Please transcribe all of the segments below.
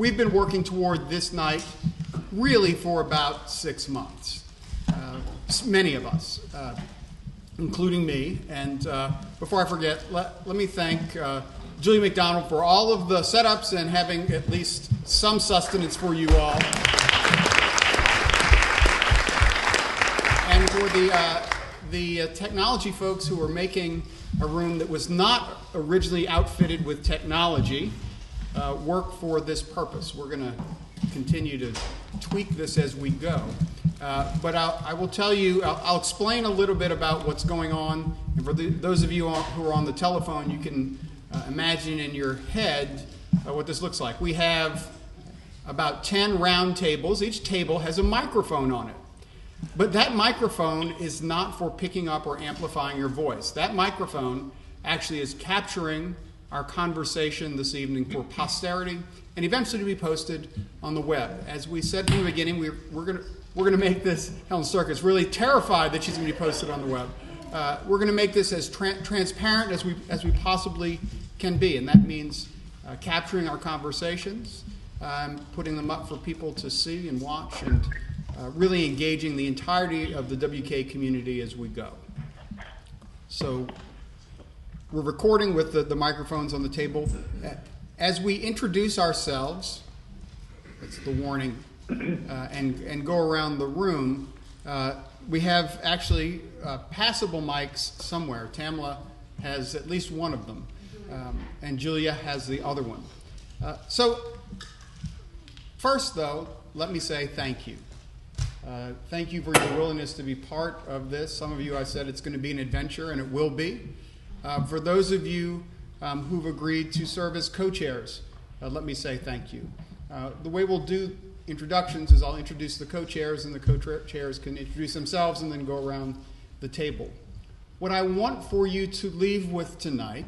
we've been working toward this night really for about 6 months. Many of us, including me. And before I forget, let me thank Julie McDonald for all of the setups and having at least some sustenance for you all. And for the technology folks who are making a room that was not originally outfitted with technology work for this purpose. We're going to continue to tweak this as we go. But I will tell you, I'll explain a little bit about what's going on. And for those of you who are on the telephone, you can imagine in your head what this looks like. We have about 10 round tables. Each table has a microphone on it. But that microphone is not for picking up or amplifying your voice. That microphone actually is capturing our conversation this evening for posterity and eventually to be posted on the web. As we said from the beginning, we're going to make this, Helen Sturkis really terrified that she's going to be posted on the web. We're going to make this as transparent as we possibly can be, and that means capturing our conversations, putting them up for people to see and watch, and really engaging the entirety of the WK community as we go. So we're recording with the microphones on the table. As we introduce ourselves, that's the warning, and go around the room, we have actually passable mics somewhere. Tamla has at least one of them, and Julia has the other one. So first, though, let me say thank you. Thank you for your willingness to be part of this. Some of you, I said it's going to be an adventure, and it will be. For those of you who've agreed to serve as co-chairs, let me say thank you. The way we'll do introductions is I'll introduce the co-chairs, and the co-chairs can introduce themselves and then go around the table. What I want for you to leave with tonight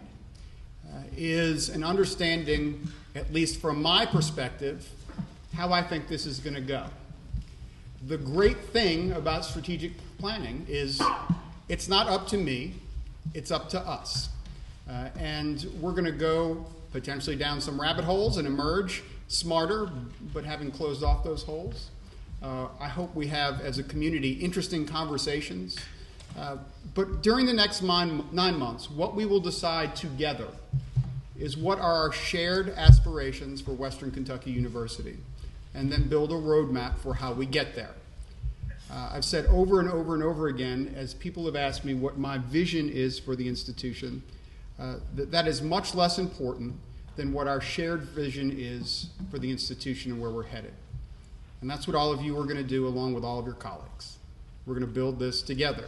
is an understanding, at least from my perspective, how I think this is going to go. The great thing about strategic planning is it's not up to me, it's up to us. And we're going to go potentially down some rabbit holes and emerge smarter, but having closed off those holes. I hope we have, as a community, interesting conversations. But during the next 9 months, what we will decide together is what are our shared aspirations for Western Kentucky University, and then build a roadmap for how we get there. I've said over and over and over again, as people have asked me what my vision is for the institution, that is much less important than what our shared vision is for the institution and where we're headed. And that's what all of you are going to do along with all of your colleagues. We're going to build this together.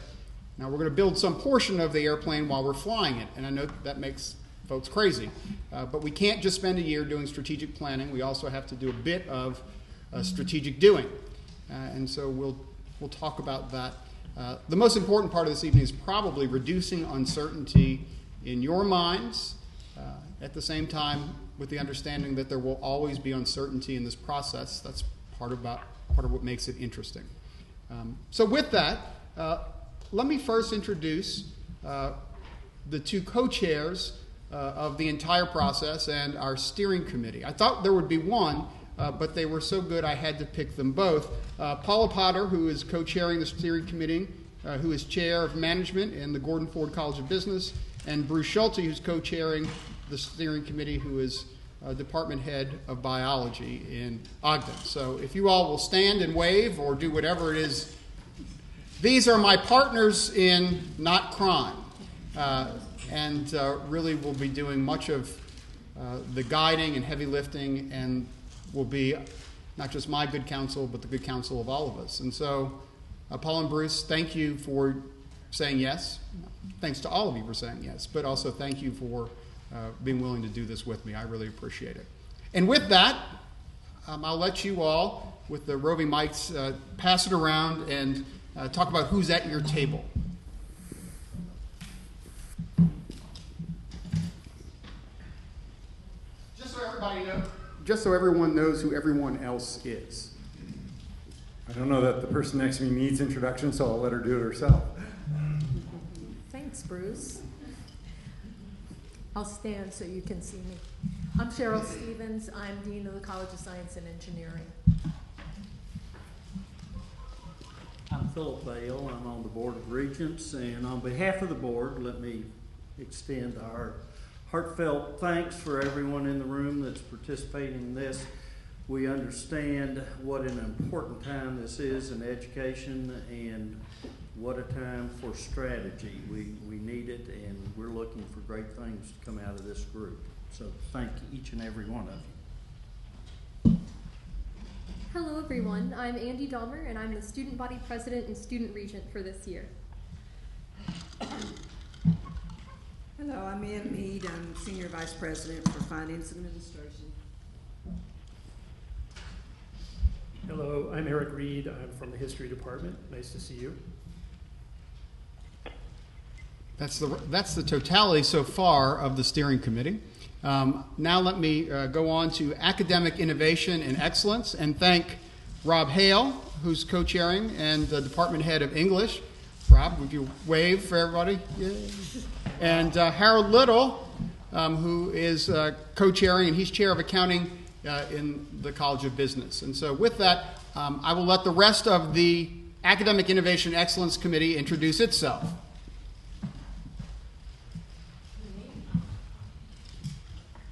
Now, we're going to build some portion of the airplane while we're flying it, and I know that makes folks crazy. But we can't just spend a year doing strategic planning. We also have to do a bit of strategic doing. And so we'll talk about that. The most important part of this evening is probably reducing uncertainty in your minds, at the same time with the understanding that there will always be uncertainty in this process. That's part of what makes it interesting. So with that, let me first introduce the two co-chairs of the entire process and our steering committee. I thought there would be one, but they were so good I had to pick them both. Paula Potter, who is co-chairing the steering committee, who is chair of management in the Gordon Ford College of Business, and Bruce Schulte, who's co-chairing the steering committee, who is department head of biology in Ogden. So if you all will stand and wave or do whatever it is, these are my partners in not crime, and really will be doing much of the guiding and heavy lifting, and will be not just my good counsel, but the good counsel of all of us. And so, Paul and Bruce, thank you for saying yes. Thanks to all of you for saying yes, but also thank you for being willing to do this with me. I really appreciate it. And with that, I'll let you all, with the roving mics, pass it around and talk about who's at your table. Just so everyone knows who everyone else is. I don't know that the person next to me needs introduction, so I'll let her do it herself. Thanks, Bruce. I'll stand so you can see me. I'm Cheryl Stevens. I'm Dean of the College of Science and Engineering. I'm Philip Bale. I'm on the Board of Regents, and on behalf of the board, let me extend our heartfelt thanks for everyone in the room that's participating in this. We understand what an important time this is in education and what a time for strategy. We need it, and we're looking for great things to come out of this group. So thank each and every one of you. Hello everyone, I'm Andy Dahmer and I'm the Student Body President and Student Regent for this year. Hello, I'm Ann Mead. I'm Senior Vice President for Finance and Administration. Hello, I'm Eric Reed. I'm from the History Department. Nice to see you. That's the totality so far of the steering committee. Now let me go on to academic innovation and excellence and thank Rob Hale, who's co-chairing, and the department head of English. Rob, would you wave for everybody? Yay. And Harold Little, who is co-chairing, and he's chair of accounting in the College of Business. And so with that, I will let the rest of the Academic Innovation and Excellence Committee introduce itself.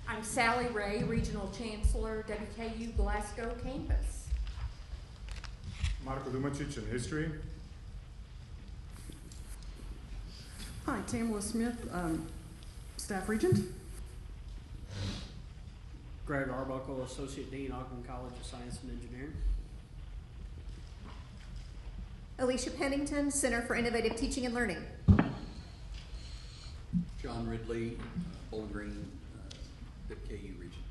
I'm Sally Ray, Regional Chancellor, WKU Glasgow Campus. Marko Lumacic in history. Hi, Tamala Smith, Staff Regent. Greg Arbuckle, Associate Dean, Ogden College of Science and Engineering. Alicia Pennington, Center for Innovative Teaching and Learning. John Ridley, Bowling Green, WKU region.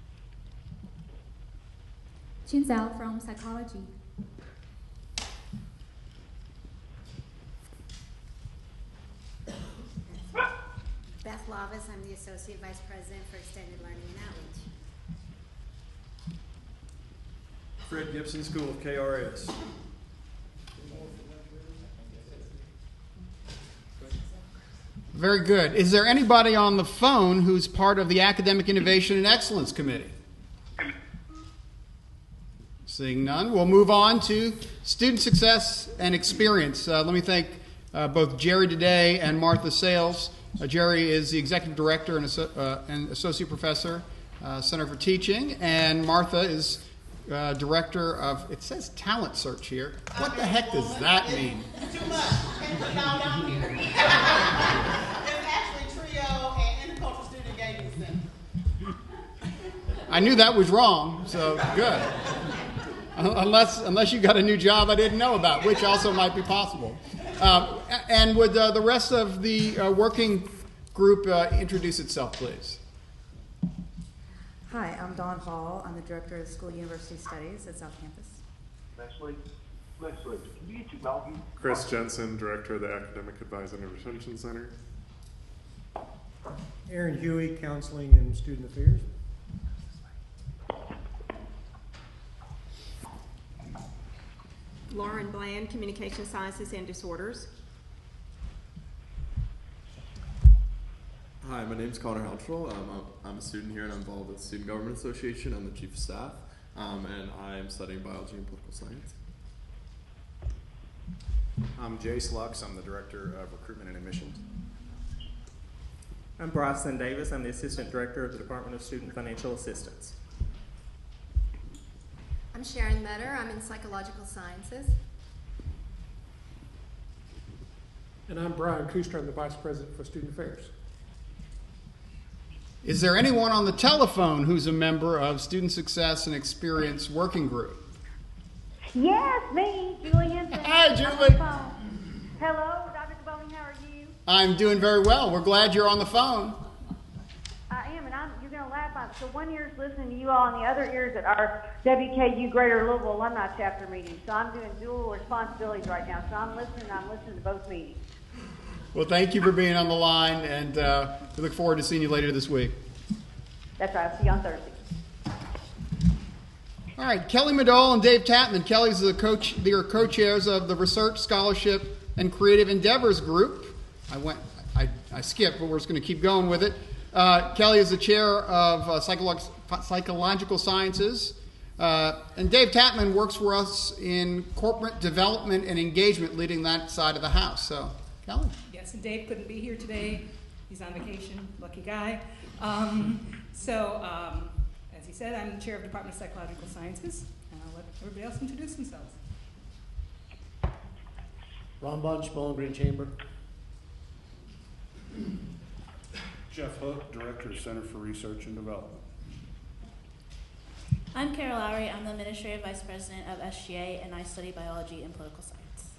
Jin Zhao from Psychology. Beth Lavis, I'm the Associate Vice President for Extended Learning and Outreach. Fred Gibson, School of KRS. Very good. Is there anybody on the phone who's part of the Academic Innovation and Excellence Committee? Seeing none, we'll move on to student success and experience. Let me thank both Jerry Today and Martha Sales. Jerry is the Executive Director and Associate Professor, Center for Teaching, and Martha is Director of, it says Talent Search here. What the heck does that mean? Too much. Can't put it all down here. It's actually TRIO and Intercultural Student Engagement Center. I knew that was wrong, so good. Unless you got a new job I didn't know about, which also might be possible. And would the rest of the working group introduce itself, please? Hi, I'm Dawn Hall. I'm the Director of School University Studies at South Campus. Chris Jensen, Director of the Academic Advice and Retention Center. Aaron Huey, Counseling and Student Affairs. Lauren Bland, Communication Sciences and Disorders. Hi, my name is Connor Haltrell. I'm a student here and I'm involved with the Student Government Association. I'm the Chief of Staff, and I am studying biology and political science. I'm Jace Lux. I'm the Director of Recruitment and Admissions. I'm Bryson Davis. I'm the Assistant Director of the Department of Student Financial Assistance. I'm Sharon Metter. I'm in Psychological Sciences. And I'm Brian Kuster. I'm the Vice President for Student Affairs. Is there anyone on the telephone who's a member of Student Success and Experience Working Group? Yes, me, Julie Henson. Hi, Julie. Hello, Dr. Caboni, how are you? I'm doing very well. We're glad you're on the phone. I am, and you're going to laugh at it. So one ear's listening to you all, and the other ear's at our WKU Greater Louisville Alumni Chapter meeting. So I'm doing dual responsibilities right now. So I'm listening to both meetings. Well, thank you for being on the line, and we look forward to seeing you later this week. That's right. I'll see you on Thursday. All right, Kelly Madole and Dave Tapman. Kelly's the they are co-chairs of the Research, Scholarship, and Creative Endeavors Group. I skipped, but we're just going to keep going with it. Kelly is the chair of psychological sciences. And Dave Tapman works for us in corporate development and engagement, leading that side of the house. So, Kelly? Yes, and Dave couldn't be here today. He's on vacation, lucky guy. As he said, I'm the chair of the Department of Psychological Sciences, and I'll let everybody else introduce themselves. Ron Bunch, Bowling Green Chamber. Jeff Hook, Director of Center for Research and Development. I'm Carol Lowry. I'm the Administrative Vice President of SGA, and I study biology and political science.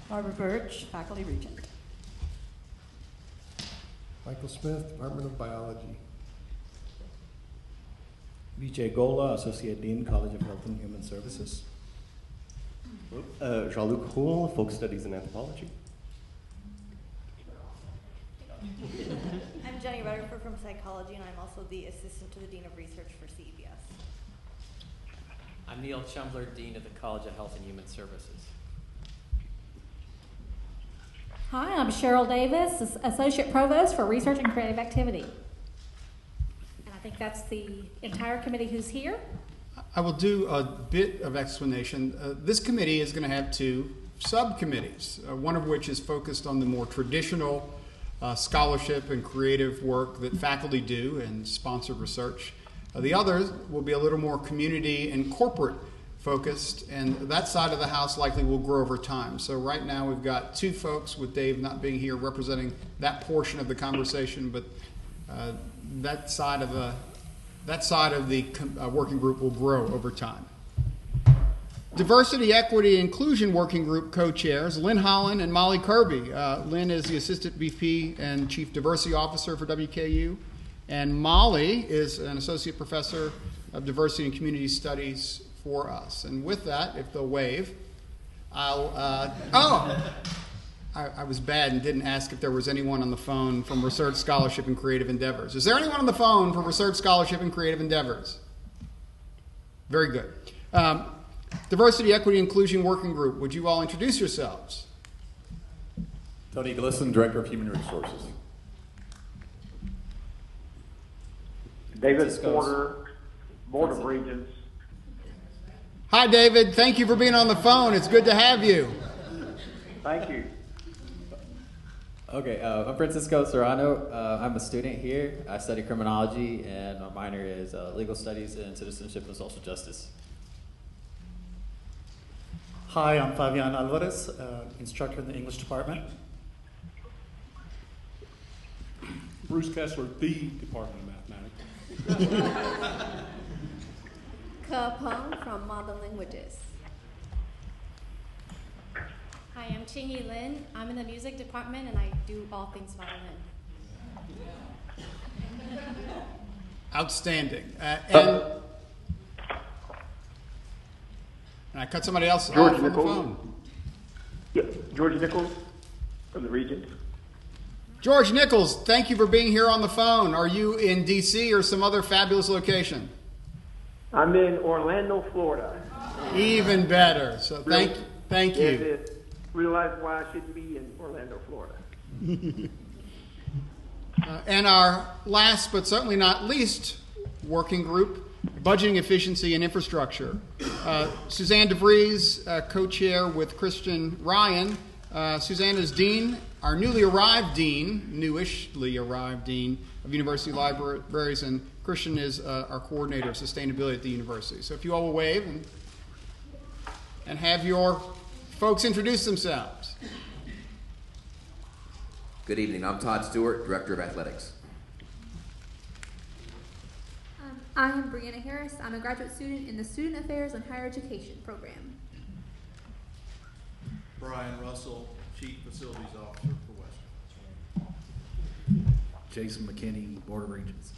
Barbara Birch, Faculty Regent. Michael Smith, Department of Biology. Vijay Gola, Associate Dean, College of Health and Human Services. Jean-Luc Houle, Folk Studies and Anthropology. I'm Jenny Rutherford from Psychology, and I'm also the Assistant to the Dean of Research for CEBS. I'm Neil Chumler, Dean of the College of Health and Human Services. Hi, I'm Cheryl Davis, Associate Provost for Research and Creative Activity. And I think that's the entire committee who's here. I will do a bit of explanation. This committee is going to have two subcommittees, one of which is focused on the more traditional scholarship and creative work that faculty do and sponsored research. The other will be a little more community and corporate focused, and that side of the house likely will grow over time. So right now we've got two folks, with Dave not being here, representing that portion of the conversation, but that side of the working group will grow over time. Diversity, Equity, Inclusion Working Group co-chairs Lynn Holland and Molly Kirby. Lynn is the Assistant VP and Chief Diversity Officer for WKU, and Molly is an Associate Professor of Diversity and Community Studies for us. And with that, if they'll wave, I was bad and didn't ask if there was anyone on the phone from Research Scholarship and Creative Endeavors. Is there anyone on the phone for Research Scholarship and Creative Endeavors? Very good. Diversity, Equity, Inclusion Working Group, would you all introduce yourselves? Tony Glisson, Director of Human Resources. David Porter, Board of Regents. Hi, David. Thank you for being on the phone. It's good to have you. Thank you. Okay, I'm Francisco Serrano. I'm a student here. I study criminology, and my minor is legal studies and citizenship and social justice. Hi, I'm Fabian Alvarez, instructor in the English department. Bruce Kessler, the Department of Mathematics. Kapong from Modern Languages. Hi, I'm Chingy Lin. I'm in the music department, and I do all things violin. Outstanding. And I cut somebody else off George on the Nichols. phone. Yeah, George Nichols from the Regents. George Nichols, thank you for being here on the phone. Are you in D.C. or some other fabulous location? I'm in Orlando, Florida. Even better. So thank you. And realize why I shouldn't be in Orlando, Florida. And our last but certainly not least working group, Budgeting Efficiency and Infrastructure. Suzanne DeVries, co-chair with Christian Ryan. Suzanne is dean, our newishly arrived dean of University Libraries, and Christian is our coordinator of sustainability at the university. So if you all will wave and have your folks introduce themselves. Good evening. I'm Todd Stewart, Director of Athletics. I am Brianna Harris. I'm a graduate student in the Student Affairs and Higher Education program. Brian Russell, Chief Facilities Officer for Western. Jason McKinney, Board of Regents.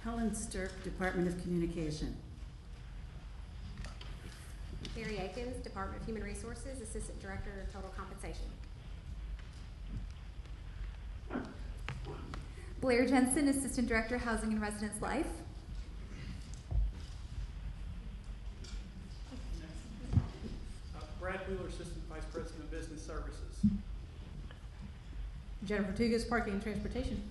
Helen Stirk, Department of Communication. Barry Akins, Department of Human Resources, Assistant Director of Total Compensation. Blair Jensen, Assistant Director, Housing and Residence Life. Brad Wheeler, Assistant Vice President of Business Services. Jennifer Tugas, Parking and Transportation.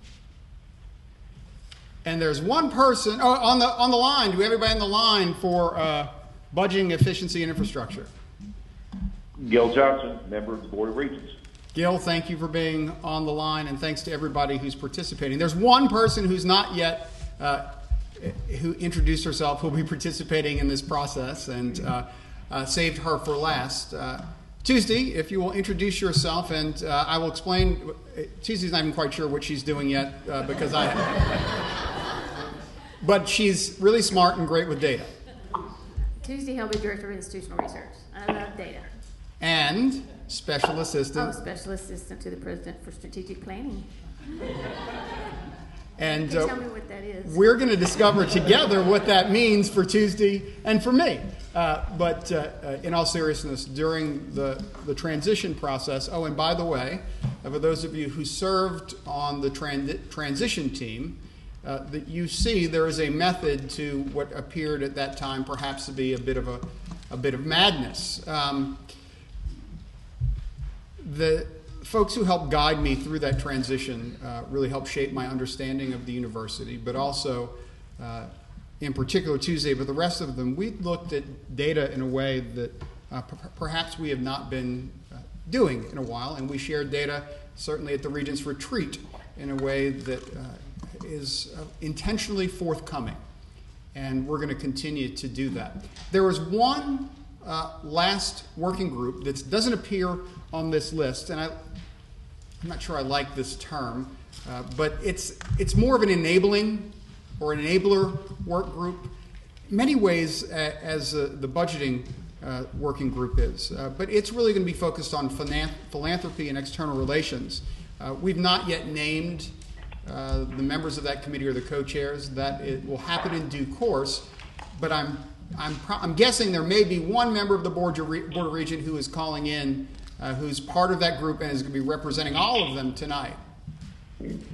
And there's one person on the line. Do we have everybody on the line for budgeting, efficiency, and infrastructure? Gil Johnson, member of the Board of Regents. Gil, thank you for being on the line, and thanks to everybody who's participating. There's one person who's not yet who introduced herself who'll be participating in this process, and saved her for last. Tuesday, if you will introduce yourself, and I will explain. Tuesday's not even quite sure what she's doing yet because but she's really smart and great with data. Tuesday, he'll be Director of Institutional Research. I love data. And Special Assistant. Special Assistant to the President for Strategic Planning. And Can you tell me what that is? We're going to discover together what that means for Tuesday and for me. But in all seriousness, during the transition process, and by the way, for those of you who served on the transition team, that you see there is a method to what appeared at that time perhaps to be a bit of madness. The folks who helped guide me through that transition really helped shape my understanding of the university, but also in particular Tuesday, but the rest of them, we looked at data in a way that perhaps we have not been doing in a while, and we shared data certainly at the Regents Retreat in a way that is intentionally forthcoming, and we're going to continue to do that. There was one last working group that doesn't appear on this list, and I'm not sure I like this term, but it's more of an enabling or an enabler work group, in many ways as the budgeting working group is. But it's really going to be focused on philanthropy and external relations. We've not yet named the members of that committee or the co-chairs. That it will happen in due course, but I'm guessing there may be one member of the Board of Regents who is calling in, who's part of that group and is going to be representing all of them tonight.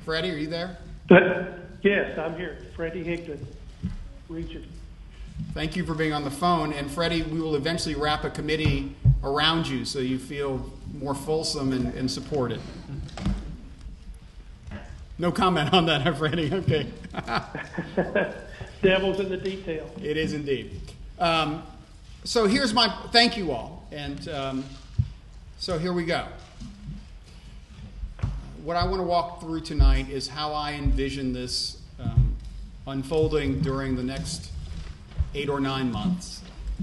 Freddie, are you there? Yes, I'm here. Freddie Higdon, Regent. Thank you for being on the phone. And Freddie, we will eventually wrap a committee around you so you feel more fulsome and supported. No comment on that, Freddie. Okay. Devil's in the detail. It is indeed. So here's my thank you all. And so here we go. What I want to walk through tonight is how I envision this unfolding during the next 8 or 9 months.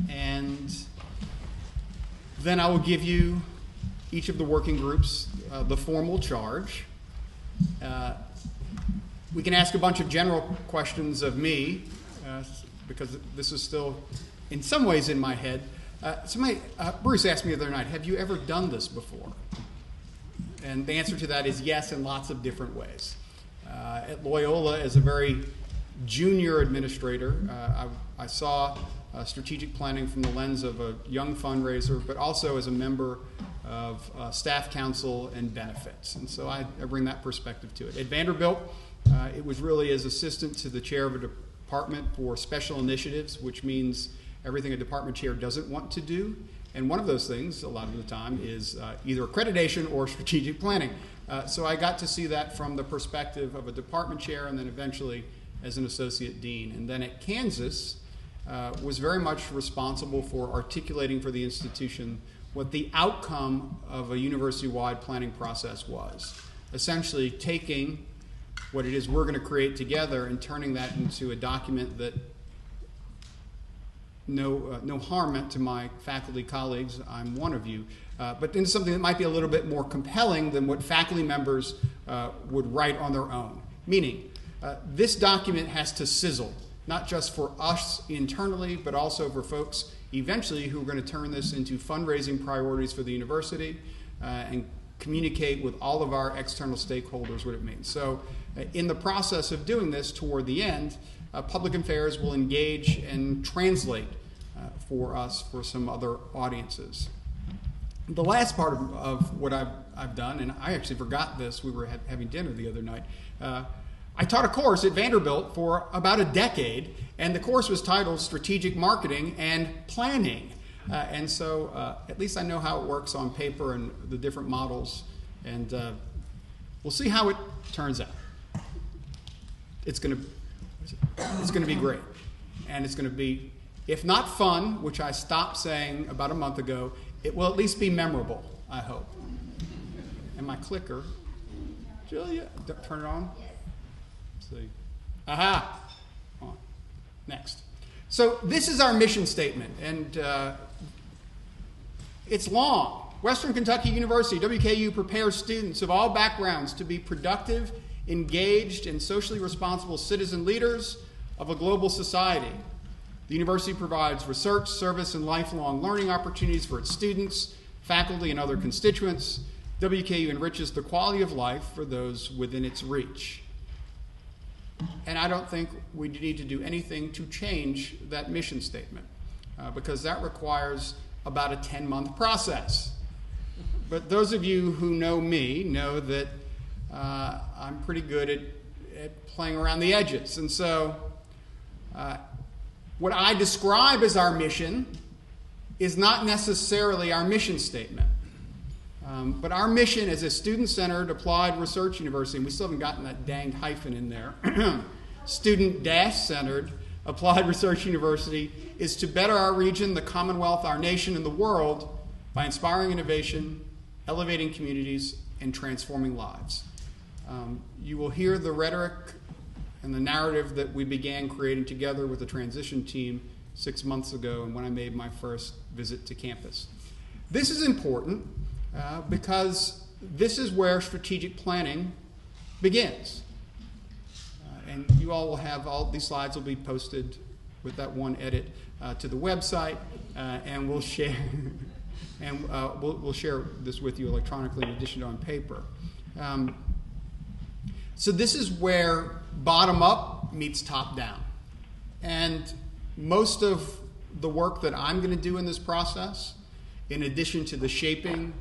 And then I will give you, each of the working groups, the formal charge. We can ask a bunch of general questions of me, because this is still in some ways in my head. Bruce asked me the other night, have you ever done this before? And the answer to that is yes, in lots of different ways. At Loyola, as a very junior administrator, I saw strategic planning from the lens of a young fundraiser, but also as a member of staff council and benefits. And so I bring that perspective to it. At Vanderbilt, it was really as assistant to the chair of a department for special initiatives, which means everything a department chair doesn't want to do. And one of those things, a lot of the time, is either accreditation or strategic planning. So I got to see that from the perspective of a department chair and then eventually as an associate dean. And then at Kansas, was very much responsible for articulating for the institution what the outcome of a university-wide planning process was. Essentially taking what it is we're going to create together and turning that into a document that no harm meant to my faculty colleagues, I'm one of you, but into something that might be a little bit more compelling than what faculty members would write on their own. Meaning, this document has to sizzle, not just for us internally, but also for folks eventually who are going to turn this into fundraising priorities for the university and communicate with all of our external stakeholders what it means. So in the process of doing this toward the end, Public Affairs will engage and translate for us for some other audiences. The last part of what I've done, and I actually forgot this, we were having dinner the other night, I taught a course at Vanderbilt for about a decade, and the course was titled Strategic Marketing and Planning. And so at least I know how it works on paper and the different models. And we'll see how it turns out. It's going to be great. And it's going to be, if not fun, which I stopped saying about a month ago, it will at least be memorable, I hope. And my clicker, Julia, turn it on. Let's see. Aha. On. Next. So this is our mission statement, and it's long. Western Kentucky University, WKU, prepares students of all backgrounds to be productive, engaged, and socially responsible citizen leaders of a global society. The university provides research, service, and lifelong learning opportunities for its students, faculty, and other constituents. WKU enriches the quality of life for those within its reach. And I don't think we need to do anything to change that mission statement, because that requires about a 10-month process. But those of you who know me know that I'm pretty good at playing around the edges. And so what I describe as our mission is not necessarily our mission statement. But our mission as a student-centered applied research university, and we still haven't gotten that danged hyphen in there, student-centered applied research university, is to better our region, the Commonwealth, our nation, and the world by inspiring innovation, elevating communities, and transforming lives. You will hear the rhetoric and the narrative that we began creating together with the transition team 6 months ago and when I made my first visit to campus. This is important because this is where strategic planning begins. And you all will have, all these slides will be posted with that one edit to the website, and we'll share and we'll share this with you electronically in addition to on paper. So this is where bottom up meets top down. And most of the work that I'm going to do in this process, in addition to the shaping,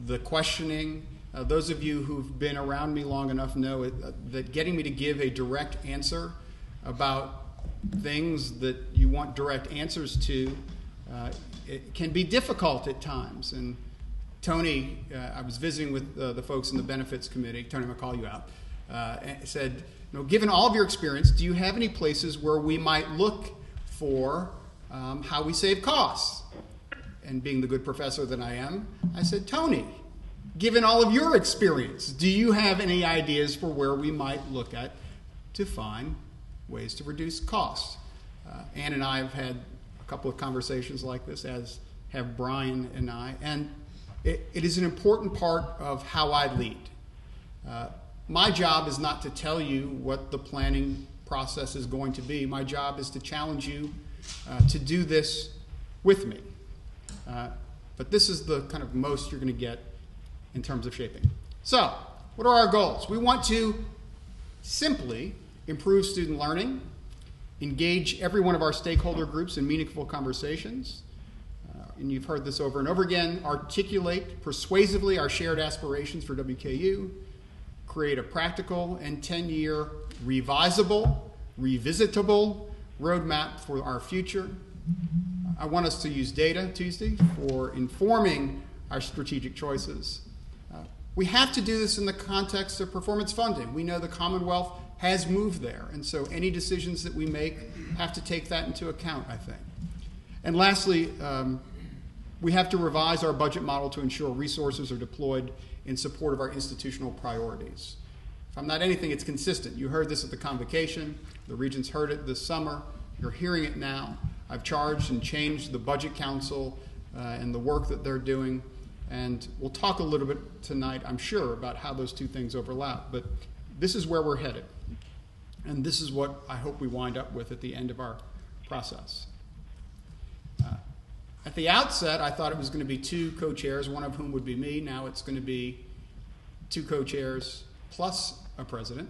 the questioning, those of you who've been around me long enough know that getting me to give a direct answer about things that you want direct answers to, it can be difficult at times. And Tony, I was visiting with the folks in the benefits committee, Tony, I'm going to call you out, said, given all of your experience, do you have any places where we might look for how we save costs? And being the good professor that I am, I said, Tony, given all of your experience, do you have any ideas for where we might look at to find ways to reduce costs? Ann and I have had a couple of conversations like this, as have Brian and I, and it is an important part of how I lead. My job is not to tell you what the planning process is going to be. My job is to challenge you to do this with me. But this is the kind of most you're going to get in terms of shaping. So, what are our goals? We want to simply improve student learning, engage every one of our stakeholder groups in meaningful conversations, and you've heard this over and over again, articulate persuasively our shared aspirations for WKU, create a practical and 10-year revisable, revisitable roadmap for our future. I want us to use data, Tuesday, for informing our strategic choices. We have to do this in the context of performance funding. We know the Commonwealth has moved there, and so any decisions that we make have to take that into account, I think. And lastly, we have to revise our budget model to ensure resources are deployed in support of our institutional priorities. If I'm not anything, it's consistent. You heard this at the convocation. The Regents heard it this summer. You're hearing it now. I've charged and changed the Budget Council and the work that they're doing. And we'll talk a little bit tonight, I'm sure, about how those two things overlap. But this is where we're headed. And this is what I hope we wind up with at the end of our process. At the outset, I thought it was going to be 2 co-chairs, one of whom would be me. Now it's going to be 2 co-chairs plus a president,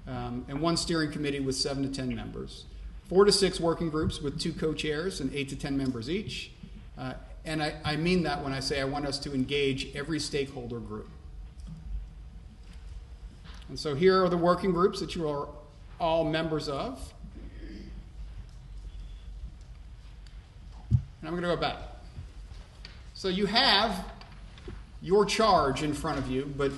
and 1 steering committee with 7 to 10 members, 4 to 6 working groups with 2 co-chairs and 8 to 10 members each. And I mean that when I say I want us to engage every stakeholder group. And so here are the working groups that you are all members of. And I'm going to go back. So you have your charge in front of you, but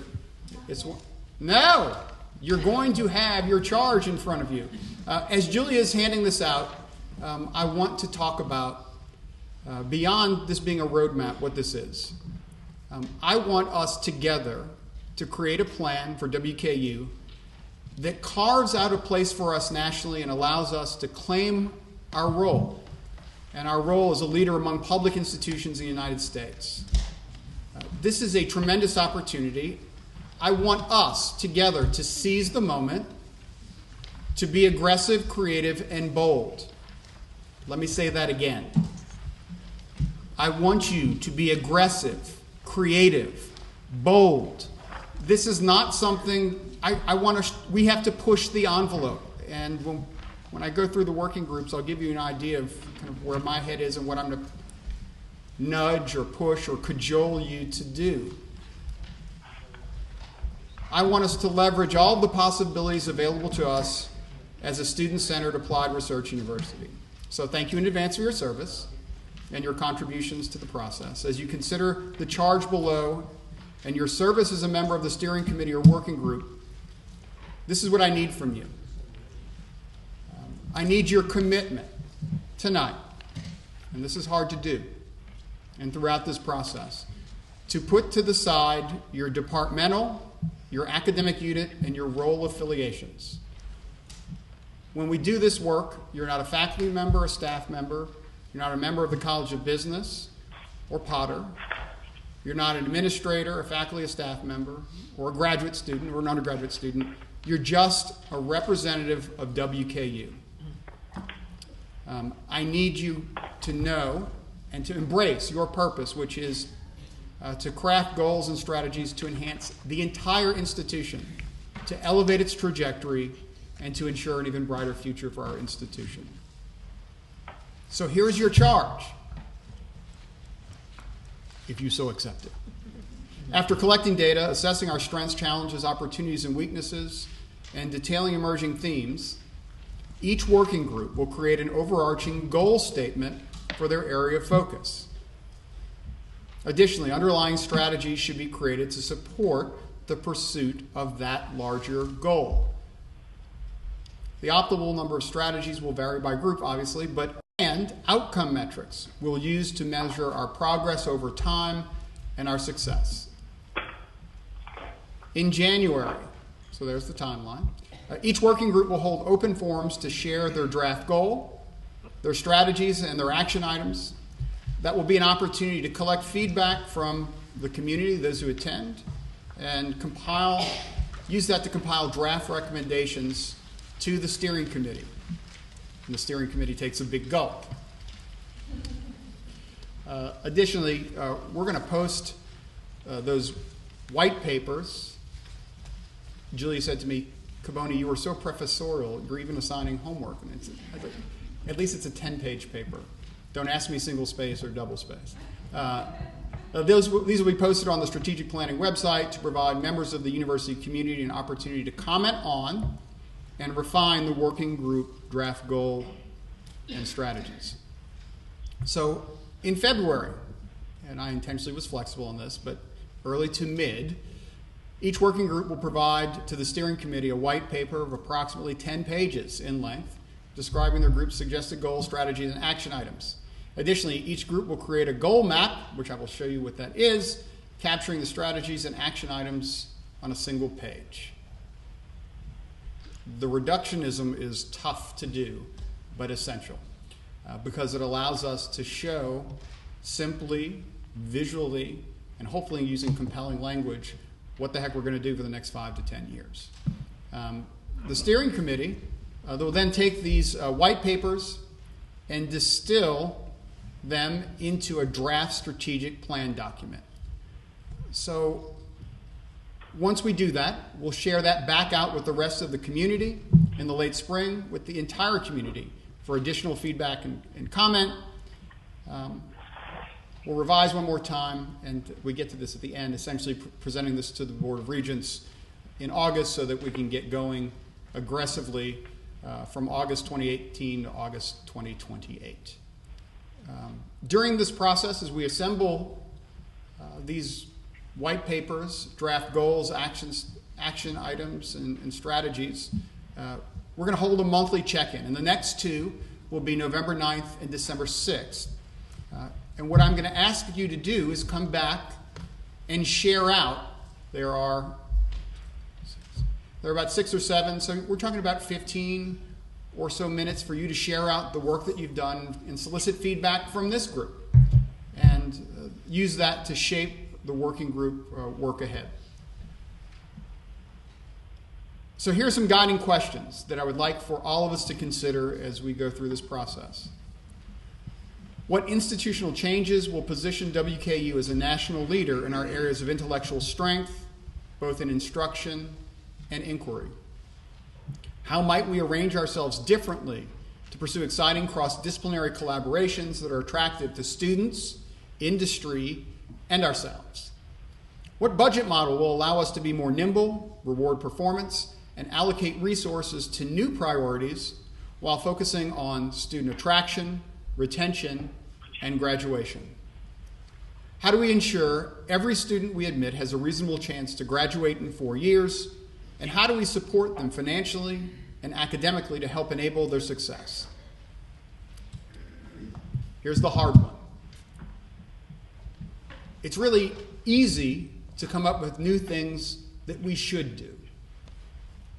No, you're going to have your charge in front of you. As Julia is handing this out, I want to talk about, beyond this being a roadmap, what this is. I want us together to create a plan for WKU that carves out a place for us nationally and allows us to claim our role, and our role as a leader among public institutions in the United States. This is a tremendous opportunity. I want us together to seize the moment, to be aggressive, creative, and bold. Let me say that again. I want you to be aggressive, creative, bold. This is not something we have to push the envelope. And when I go through the working groups, I'll give you an idea of kind of where my head is and what I'm going to nudge or push or cajole you to do. I want us to leverage all the possibilities available to us as a student-centered applied research university. So thank you in advance for your service and your contributions to the process. As you consider the charge below and your service as a member of the steering committee or working group, this is what I need from you. I need your commitment tonight, and this is hard to do, and throughout this process, to put to the side your departmental, your academic unit, and your role affiliations. When we do this work, you're not a faculty member, a staff member, you're not a member of the College of Business or Potter, you're not an administrator, a faculty, a staff member, or a graduate student or an undergraduate student. You're just a representative of WKU. I need you to know and to embrace your purpose, which is to craft goals and strategies to enhance the entire institution, to elevate its trajectory, and to ensure an even brighter future for our institution. So here's your charge, if you so accept it. After collecting data, assessing our strengths, challenges, opportunities, and weaknesses, and detailing emerging themes, each working group will create an overarching goal statement for their area of focus. Additionally, underlying strategies should be created to support the pursuit of that larger goal. The optimal number of strategies will vary by group, obviously, and outcome metrics we'll use to measure our progress over time and our success. In January, so there's the timeline, each working group will hold open forums to share their draft goal, their strategies, and their action items. That will be an opportunity to collect feedback from the community, those who attend, and use that to compile draft recommendations to the steering committee. And the steering committee takes a big gulp. Additionally, we're going to post those white papers. Julia said to me, Caboni, you were so professorial, you're even assigning homework. And at least it's a 10-page paper. Don't ask me single space or double space. These will be posted on the strategic planning website to provide members of the university community an opportunity to comment on and refine the working group draft goal and strategies. So in February, and I intentionally was flexible on this, but early to mid, each working group will provide to the steering committee a white paper of approximately 10 pages in length, describing their group's suggested goals, strategies, and action items. Additionally, each group will create a goal map, which I will show you what that is, capturing the strategies and action items on a single page. The reductionism is tough to do, but essential, because it allows us to show simply, visually, and hopefully using compelling language what the heck we're going to do for the next 5 to 10 years. The steering committee will then take these white papers and distill them into a draft strategic plan document. So once we do that, we'll share that back out with the rest of the community in the late spring, with the entire community for additional feedback and comment. We'll revise one more time, and we get to this at the end, essentially presenting this to the Board of Regents in August so that we can get going aggressively from August 2018 to August 2028. During this process, as we assemble these white papers, draft goals, actions, action items and strategies. We're going to hold a monthly check-in, and the next two will be November 9th and December 6th. And what I'm going to ask you to do is come back and share out. There are about 6 or 7, so we're talking about 15 or so minutes for you to share out the work that you've done and solicit feedback from this group, and use that to shape the working group work ahead. So here are some guiding questions that I would like for all of us to consider as we go through this process. What institutional changes will position WKU as a national leader in our areas of intellectual strength, both in instruction and inquiry? How might we arrange ourselves differently to pursue exciting cross-disciplinary collaborations that are attractive to students, industry, and ourselves? What budget model will allow us to be more nimble, reward performance, and allocate resources to new priorities while focusing on student attraction, retention, and graduation? How do we ensure every student we admit has a reasonable chance to graduate in 4 years? And how do we support them financially and academically to help enable their success? Here's the hard one. It's really easy to come up with new things that we should do.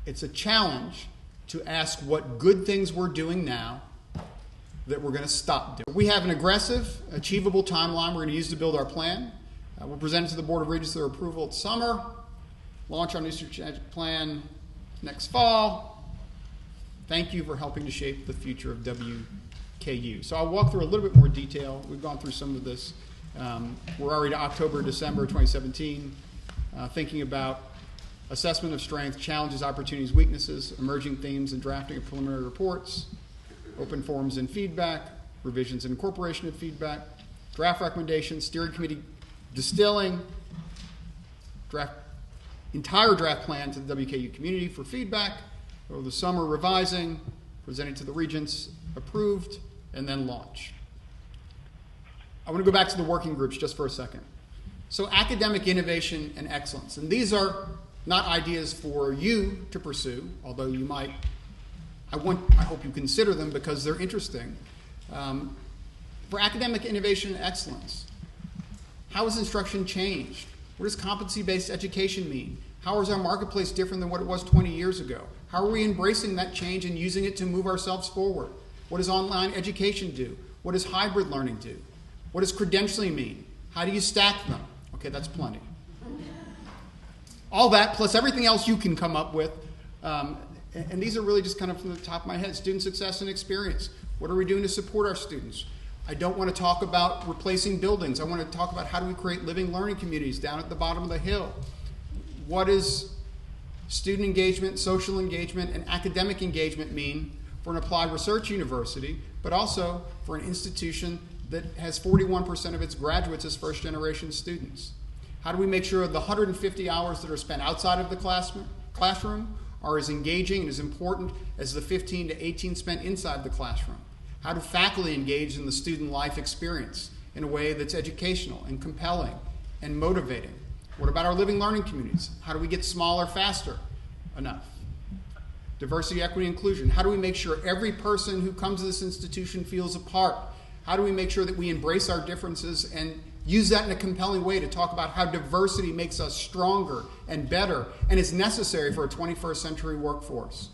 It's a challenge to ask what good things we're doing now that we're going to stop doing. We have an aggressive, achievable timeline we're going to use to build our plan. We'll present it to the Board of Regents for approval at summer, launch our new strategic plan next fall. Thank you for helping to shape the future of WKU. So I'll walk through a little bit more detail. We've gone through some of this. We're already to October, December 2017, thinking about assessment of strength, challenges, opportunities, weaknesses, emerging themes, and drafting of preliminary reports, open forums and feedback, revisions and incorporation of feedback, draft recommendations, steering committee distilling, entire draft plan to the WKU community for feedback, over the summer revising, presenting to the regents, approved, and then launch. I want to go back to the working groups just for a second. So academic innovation and excellence, and these are not ideas for you to pursue, although you might. I hope you consider them because they're interesting. For academic innovation and excellence, how has instruction changed? What does competency-based education mean? How is our marketplace different than what it was 20 years ago? How are we embracing that change and using it to move ourselves forward? What does online education do? What does hybrid learning do? What does credentialing mean? How do you stack them? Okay, that's plenty. All that, plus everything else you can come up with. And these are really just kind of from the top of my head. Student success and experience. What are we doing to support our students? I don't want to talk about replacing buildings. I want to talk about how do we create living learning communities down at the bottom of the hill. What does student engagement, social engagement, and academic engagement mean for an applied research university, but also for an institution that has 41% of its graduates as first-generation students? How do we make sure the 150 hours that are spent outside of the classroom are as engaging and as important as the 15 to 18 spent inside the classroom? How do faculty engage in the student life experience in a way that's educational and compelling and motivating? What about our living learning communities? How do we get smaller faster enough? Diversity, equity, inclusion. How do we make sure every person who comes to this institution feels a part? How do we make sure that we embrace our differences and use that in a compelling way to talk about how diversity makes us stronger and better and is necessary for a 21st century workforce?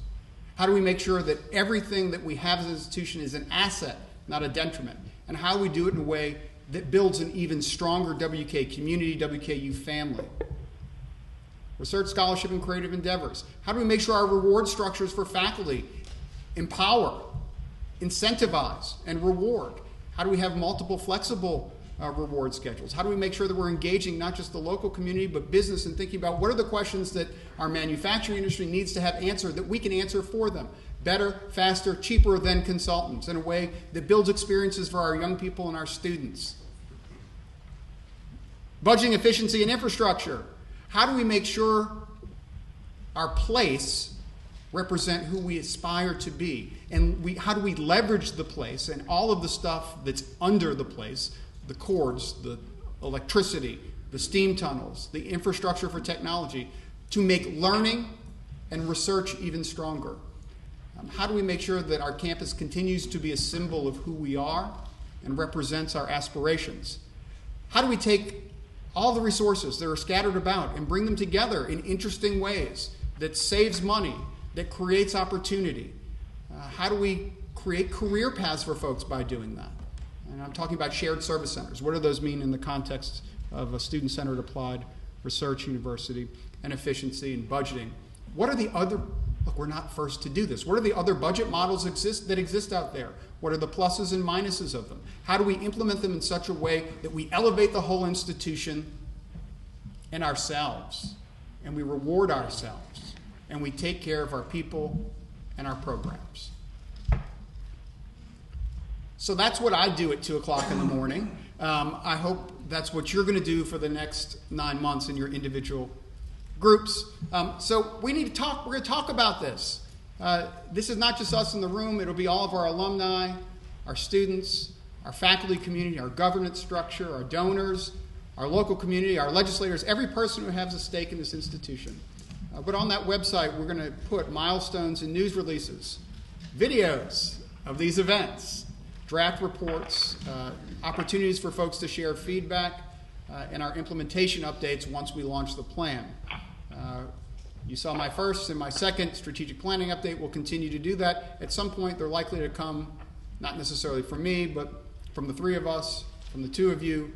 How do we make sure that everything that we have as an institution is an asset, not a detriment? And how we do it in a way that builds an even stronger WK community, WKU family? Research, scholarship, and creative endeavors. How do we make sure our reward structures for faculty empower, incentivize, and reward? How do we have multiple flexible reward schedules? How do we make sure that we're engaging not just the local community but business and thinking about what are the questions that our manufacturing industry needs to have answered that we can answer for them? Better, faster, cheaper than consultants in a way that builds experiences for our young people and our students. Budgeting efficiency and infrastructure. How do we make sure our place represent who we aspire to be? And how do we leverage the place and all of the stuff that's under the place, the cords, the electricity, the steam tunnels, the infrastructure for technology, to make learning and research even stronger? How do we make sure that our campus continues to be a symbol of who we are and represents our aspirations? How do we take all the resources that are scattered about and bring them together in interesting ways that saves money, that creates opportunity? How do we create career paths for folks by doing that? And I'm talking about shared service centers. What do those mean in the context of a student-centered applied research university and efficiency and budgeting? What are the other, look, we're not first to do this. What are the other budget models that exist out there? What are the pluses and minuses of them? How do we implement them in such a way that we elevate the whole institution and ourselves, and we reward ourselves, and we take care of our people and our programs? So that's what I do at 2 o'clock in the morning. I hope that's what you're going to do for the next 9 months in your individual groups. So we need to talk. We're going to talk about this. This is not just us in the room. It'll be all of our alumni, our students, our faculty community, our governance structure, our donors, our local community, our legislators, every person who has a stake in this institution. But on that website, we're going to put milestones and news releases, videos of these events, draft reports, opportunities for folks to share feedback, and our implementation updates once we launch the plan. You saw my first and my second strategic planning update. We'll continue to do that. At some point, they're likely to come, not necessarily from me, but from the three of us, from the two of you,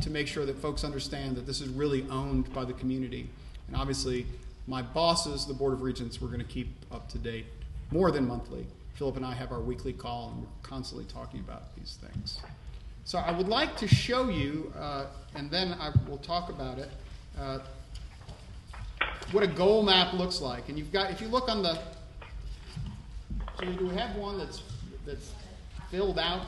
to make sure that folks understand that this is really owned by the community. And obviously, my bosses, the Board of Regents, we're going to keep up to date more than monthly. Philip and I have our weekly call, and we're constantly talking about these things. So I would like to show you, and then I will talk about it, what a goal map looks like. And you've got, if you look on the, so do we have one that's filled out?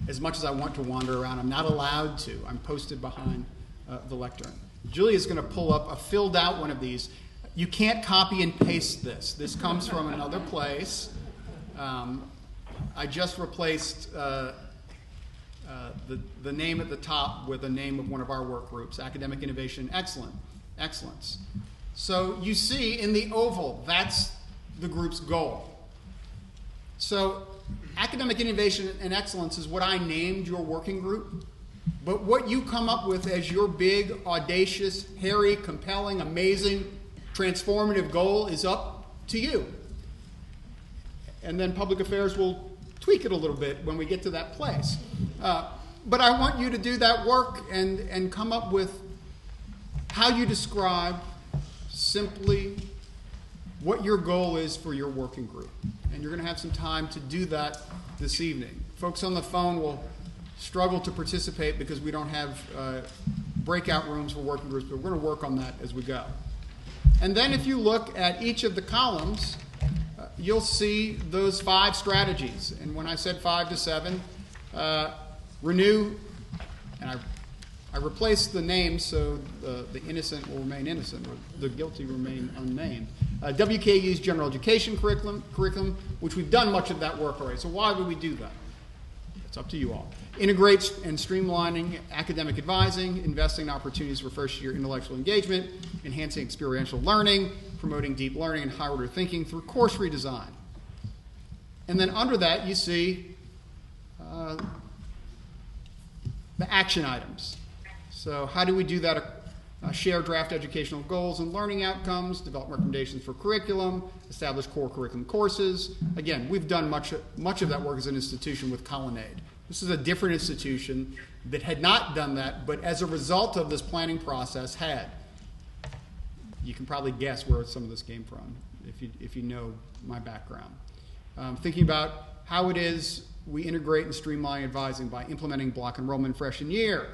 As much as I want to wander around, I'm not allowed to. I'm posted behind the lectern. Julia's going to pull up a filled out one of these. You can't copy and paste this. This comes from another place. I just replaced the name at the top with the name of one of our work groups, Academic Innovation and Excellence. So you see in the oval, that's the group's goal. So Academic Innovation and Excellence is what I named your working group. But what you come up with as your big, audacious, hairy, compelling, amazing, transformative goal is up to you. And then public affairs will tweak it a little bit when we get to that place. But I want you to do that work and come up with how you describe simply what your goal is for your working group. And you're going to have some time to do that this evening. Folks on the phone will struggle to participate because we don't have breakout rooms for working groups, but we're going to work on that as we go. And then if you look at each of the columns, you'll see those 5 strategies. And when I said 5 to 7, renew, and I replaced the names so the innocent will remain innocent, or the guilty remain unnamed. WKU's general education curriculum, which we've done much of that work already. So why would we do that? It's up to you all. Integrate and streamlining academic advising, investing in opportunities for first-year intellectual engagement, enhancing experiential learning, promoting deep learning and high-order thinking through course redesign. And then under that, you see the action items. So how do we do that? Share draft educational goals and learning outcomes, develop recommendations for curriculum, establish core curriculum courses. Again, we've done much of that work as an institution with Colonnade. This is a different institution that had not done that, but as a result of this planning process had. You can probably guess where some of this came from if you know my background. Thinking about how it is we integrate and streamline advising by implementing block enrollment freshman year,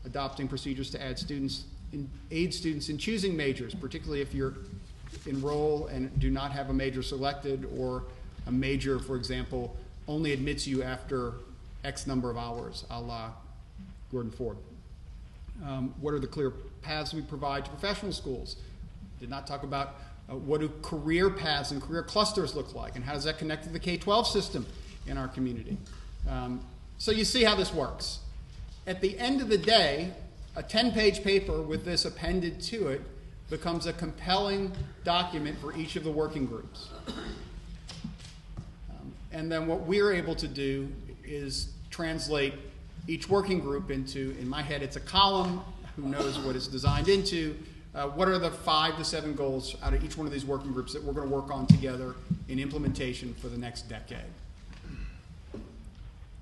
adopting procedures to aid students in choosing majors, particularly if you're enroll and do not have a major selected, or a major, for example, only admits you after X number of hours, a la Gordon Ford. What are the clear paths we provide to professional schools? Did not talk about what do career paths and career clusters look like, and how does that connect to the K-12 system in our community? So you see how this works. At the end of the day, a 10-page paper with this appended to it becomes a compelling document for each of the working groups. And then what we're able to do is translate each working group into, in my head, it's a column. Who knows what it's designed into? What are the 5 to 7 goals out of each one of these working groups that we're going to work on together in implementation for the next decade?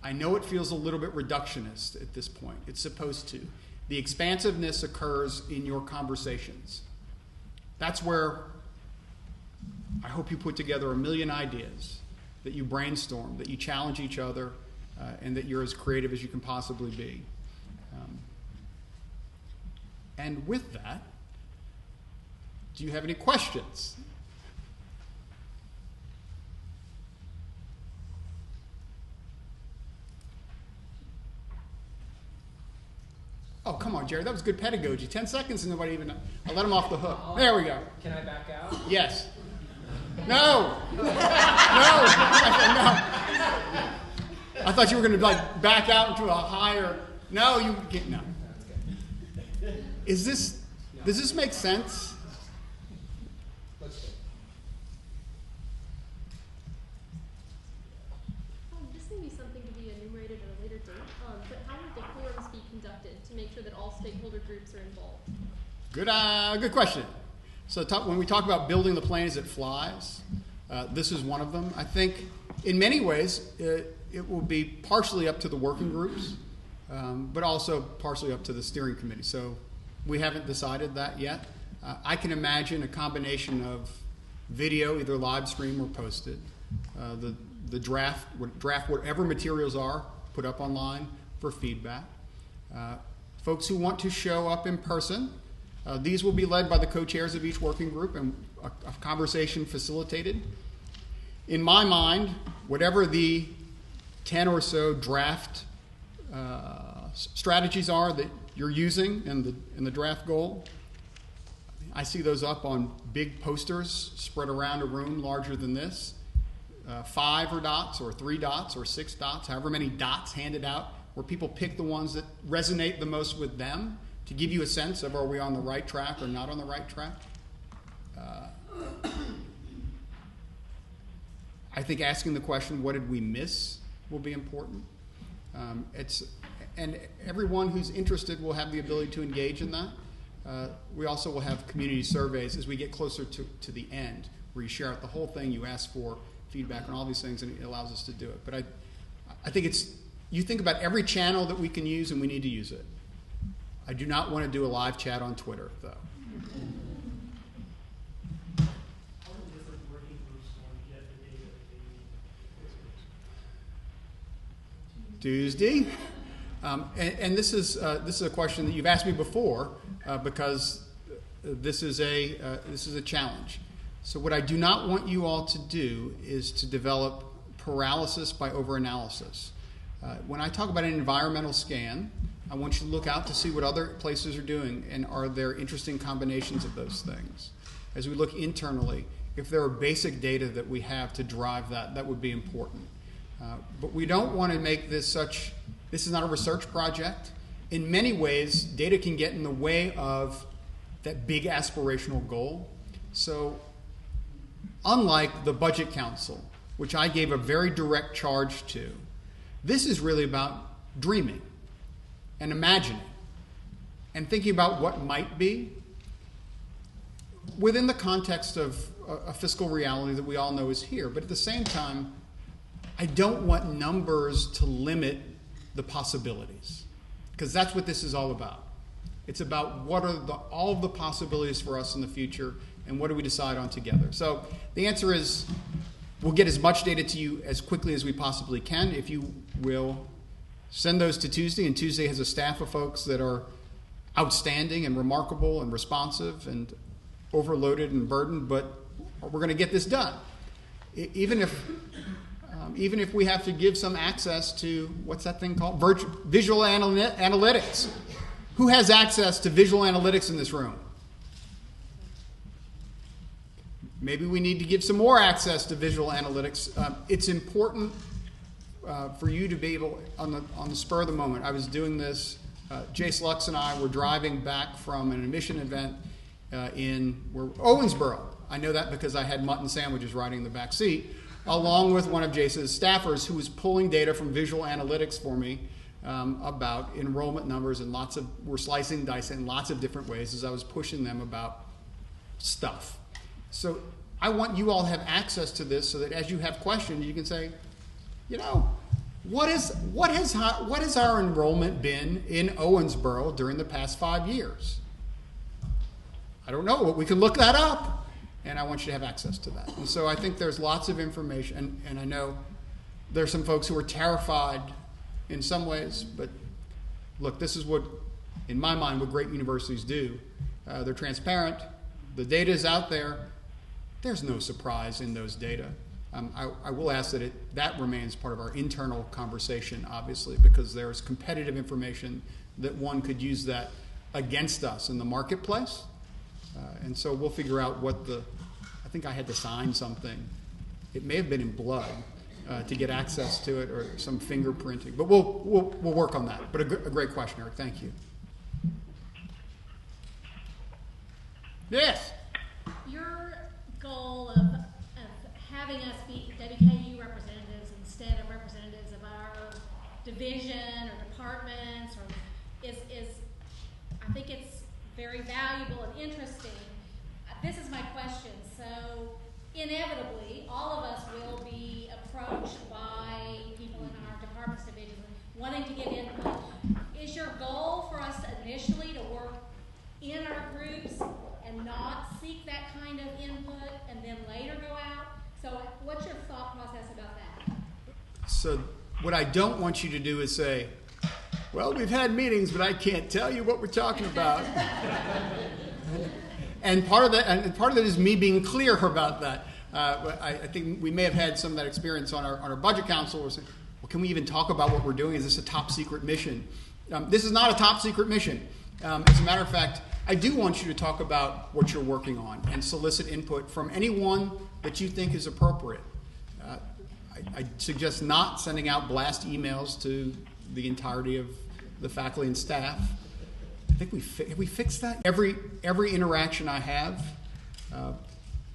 I know it feels a little bit reductionist at this point. It's supposed to. The expansiveness occurs in your conversations. That's where I hope you put together a million ideas, that you brainstorm, that you challenge each other, and that you're as creative as you can possibly be. And with that, do you have any questions? Oh, come on, Jerry. That was good pedagogy. 10 seconds and nobody even... I let him off the hook. There we go. Can I back out? Yes. No. No. I said no. I thought you were going to back out into a higher... No, you get... No. Is this... Does this make sense? This may be something to be enumerated at a later date, but how would the forums be conducted to make sure that all stakeholder groups are involved? Good question. So when we talk about building the plan as it flies, this is one of them. I think in many ways it will be partially up to the working groups, but also partially up to the steering committee. So we haven't decided that yet. I can imagine a combination of video, either live stream or posted, the draft whatever materials are put up online for feedback. Folks who want to show up in person, these will be led by the co-chairs of each working group and a conversation facilitated. In my mind, whatever the 10 or so draft strategies are that you're using in the draft goal, I see those up on big posters spread around a room larger than this. 5 or dots or 3 dots or 6 dots, however many dots handed out, where people pick the ones that resonate the most with them to give you a sense of, are we on the right track or not on the right track? I think asking the question, what did we miss, will be important. And everyone who's interested will have the ability to engage in that. We also will have community surveys as we get closer to the end, where you share out the whole thing, you ask for feedback on all these things, and it allows us to do it. But I think you think about every channel that we can use, and we need to use it. I do not want to do a live chat on Twitter, though. Tuesday. And this is a question that you've asked me before, because this is a challenge. So what I do not want you all to do is to develop paralysis by overanalysis. When I talk about an environmental scan, I want you to look out to see what other places are doing, and are there interesting combinations of those things. As we look internally, if there are basic data that we have to drive that would be important. But we don't want to make this is not a research project. In many ways, data can get in the way of that big aspirational goal. So unlike the Budget Council, which I gave a very direct charge to, this is really about dreaming and imagining and thinking about what might be within the context of a fiscal reality that we all know is here. But at the same time, I don't want numbers to limit the possibilities, because that's what this is all about. It's about what are all of the possibilities for us in the future, and what do we decide on together. So the answer is, we'll get as much data to you as quickly as we possibly can. If you will send those to Tuesday, and Tuesday has a staff of folks that are outstanding and remarkable and responsive and overloaded and burdened, but we're going to get this done. Even if we have to give some access to, what's that thing called? Visual analytics. Who has access to visual analytics in this room? Maybe we need to give some more access to visual analytics. It's important for you to be able, on the spur of the moment. I was doing this Jace Lux and I were driving back from an admission event in Owensboro. I know that because I had mutton sandwiches riding in the back seat, along with one of Jace's staffers who was pulling data from visual analytics for me about enrollment numbers, and we're slicing and dicing in lots of different ways as I was pushing them about stuff. So I want you all to have access to this so that as you have questions, you can say, you know, what has our enrollment been in Owensboro during the past 5 years? I don't know, but we can look that up, and I want you to have access to that. And so I think there's lots of information, and I know there's some folks who are terrified in some ways, but look, this is what, in my mind, what great universities do. They're transparent. The data is out there. There's no surprise in those data. I will ask that remains part of our internal conversation, obviously, because there's competitive information that one could use that against us in the marketplace. And so we'll figure out I think I had to sign something. It may have been in blood to get access to it, or some fingerprinting. But we'll work on that. But a great question, Eric. Thank you. Yes? Your goal of having us be WKU representatives instead of representatives of our division or departments is I think it's very valuable and interesting. This is my question. So inevitably, all of us will be approached by people in our department's division wanting to give input. Is your goal for us initially to work in our groups and not seek that kind of input and then later go out? So what's your thought process about that? So what I don't want you to do is say, well, we've had meetings, but I can't tell you what we're talking about. And part of that is me being clear about that. I think we may have had some of that experience on our budget council. We're saying, well, can we even talk about what we're doing? Is this a top secret mission? This is not a top secret mission. As a matter of fact, I do want you to talk about what you're working on and solicit input from anyone that you think is appropriate. I suggest not sending out blast emails to the entirety of the faculty and staff. I think we fixed that. Every interaction I have,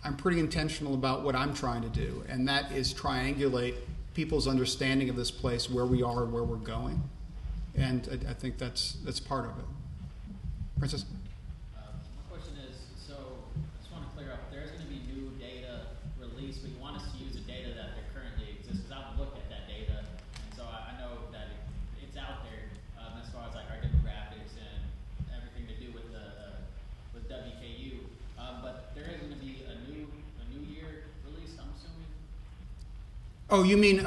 I'm pretty intentional about what I'm trying to do, and that is triangulate people's understanding of this place, where we are and where we're going. And I think that's part of it. Princess? My question is, so I just want to clear up, there's going to be new data released, but you want us to use the data that currently exists, because I've looked at that data, and so I know that it's out there as far as like our demographics and everything to do with with WKU, but there is going to be a new year released, I'm assuming? Oh, you mean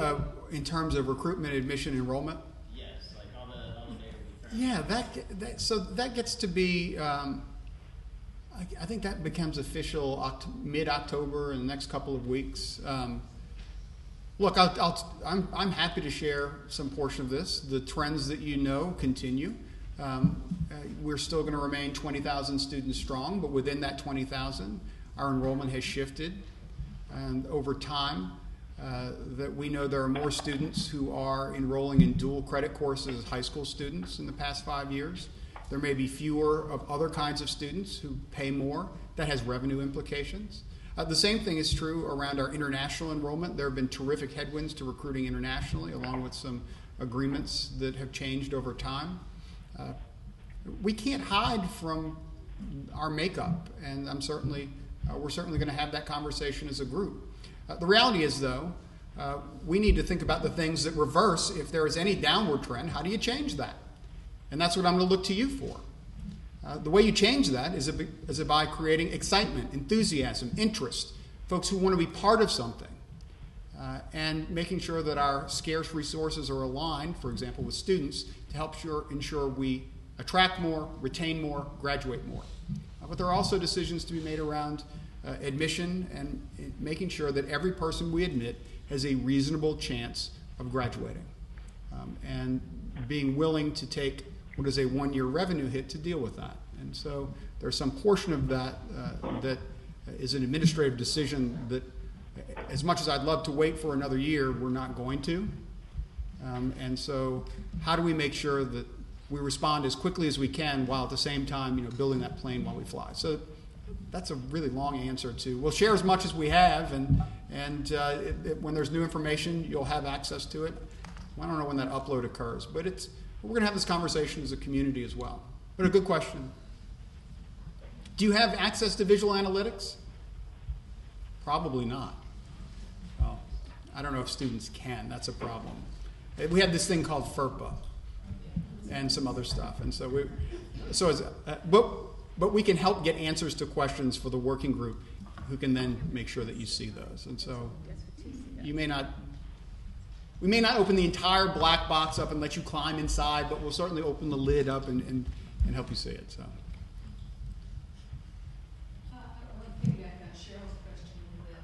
in terms of recruitment, admission, enrollment? Yes, like all the data we Yeah, so that gets to be, I think that becomes official mid-October in the next couple of weeks. Look, I'm happy to share some portion of this. The trends that you know continue. We're still going to remain 20,000 students strong, but within that 20,000, our enrollment has shifted. And over time, that we know there are more students who are enrolling in dual credit courses as high school students in the past 5 years. There may be fewer of other kinds of students who pay more. That has revenue implications. The same thing is true around our international enrollment. There have been terrific headwinds to recruiting internationally, along with some agreements that have changed over time. We can't hide from our makeup, and we're certainly going to have that conversation as a group. The reality is, though, we need to think about the things that reverse. If there is any downward trend, how do you change that? And that's what I'm going to look to you for. The way you change that is by creating excitement, enthusiasm, interest, folks who want to be part of something, and making sure that our scarce resources are aligned, for example, with students, to help ensure we attract more, retain more, graduate more. But there are also decisions to be made around admission and making sure that every person we admit has a reasonable chance of graduating, and being willing to take what is a one-year revenue hit to deal with that. And so there's some portion of that that is an administrative decision that, as much as I'd love to wait for another year, we're not going to. And so how do we make sure that we respond as quickly as we can while at the same time, building that plane while we fly. So that's a really long answer to, we'll share as much as we have, and when there's new information, you'll have access to it. I don't know when that upload occurs, but we're going to have this conversation as a community as well. But a good question. Do you have access to visual analytics? Probably not. Well, I don't know if students can. That's a problem. We have this thing called FERPA and some other stuff, and but we can help get answers to questions for the working group, who can then make sure that you see those. And so we may not open the entire black box up and let you climb inside, but we'll certainly open the lid up and help you see it. So. I want to piggyback on Cheryl's question a little bit,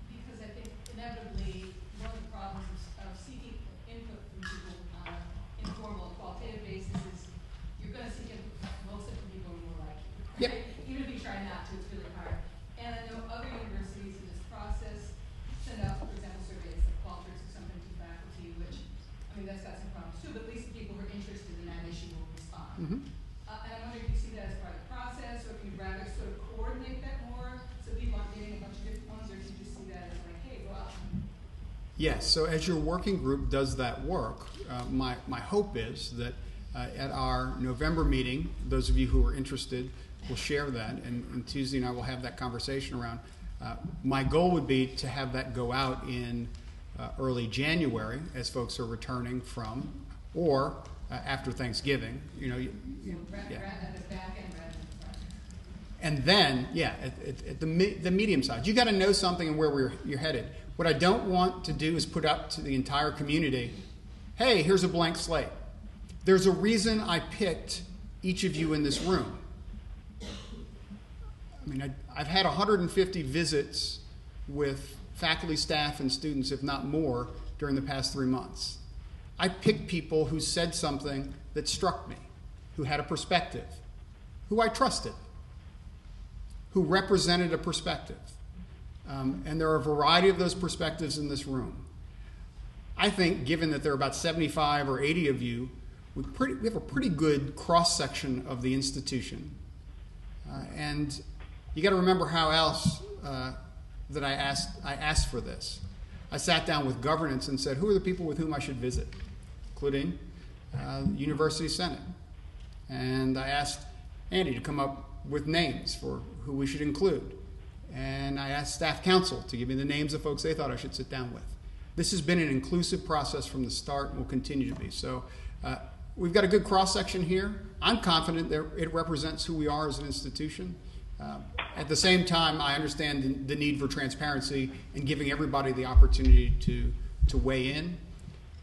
because I think inevitably one of the problems of seeking input from people on an informal, qualitative basis is you're going to seek input mostly from people who are like you. Yep. Even if you try not to, it's really hard. And I know other universities in this process send out, for example, surveys like Qualtrics or something to faculty, which, I mean, that's got some problems too, but at least the people who are interested in that issue will respond. Mm-hmm. And I wonder if you see that as part of the process, or if you'd rather sort of coordinate that more so people aren't getting a bunch of different ones, or if you just see that as like, hey, go out. Yes, so as your working group does that work, my hope is that at our November meeting, those of you who are interested will share that, and Tuesday and I will have that conversation around. My goal would be to have that go out in early January as folks are returning from, or after Thanksgiving, and then, at the medium size, you got to know something and where you're headed. What I don't want to do is put up to the entire community, hey, here's a blank slate. There's a reason I picked each of you in this room. I mean, I've had 150 visits with faculty, staff, and students, if not more, during the past 3 months. I picked people who said something that struck me, who had a perspective, who I trusted, who represented a perspective. And there are a variety of those perspectives in this room. I think, given that there are about 75 or 80 of you, we have a pretty good cross-section of the institution. And you got to remember how else that I asked for this. I sat down with governance and said, who are the people with whom I should visit, including the University Senate. And I asked Andy to come up with names for who we should include. And I asked staff council to give me the names of folks they thought I should sit down with. This has been an inclusive process from the start and will continue to be. So we've got a good cross-section here. I'm confident that it represents who we are as an institution. At the same time, I understand the need for transparency and giving everybody the opportunity to weigh in.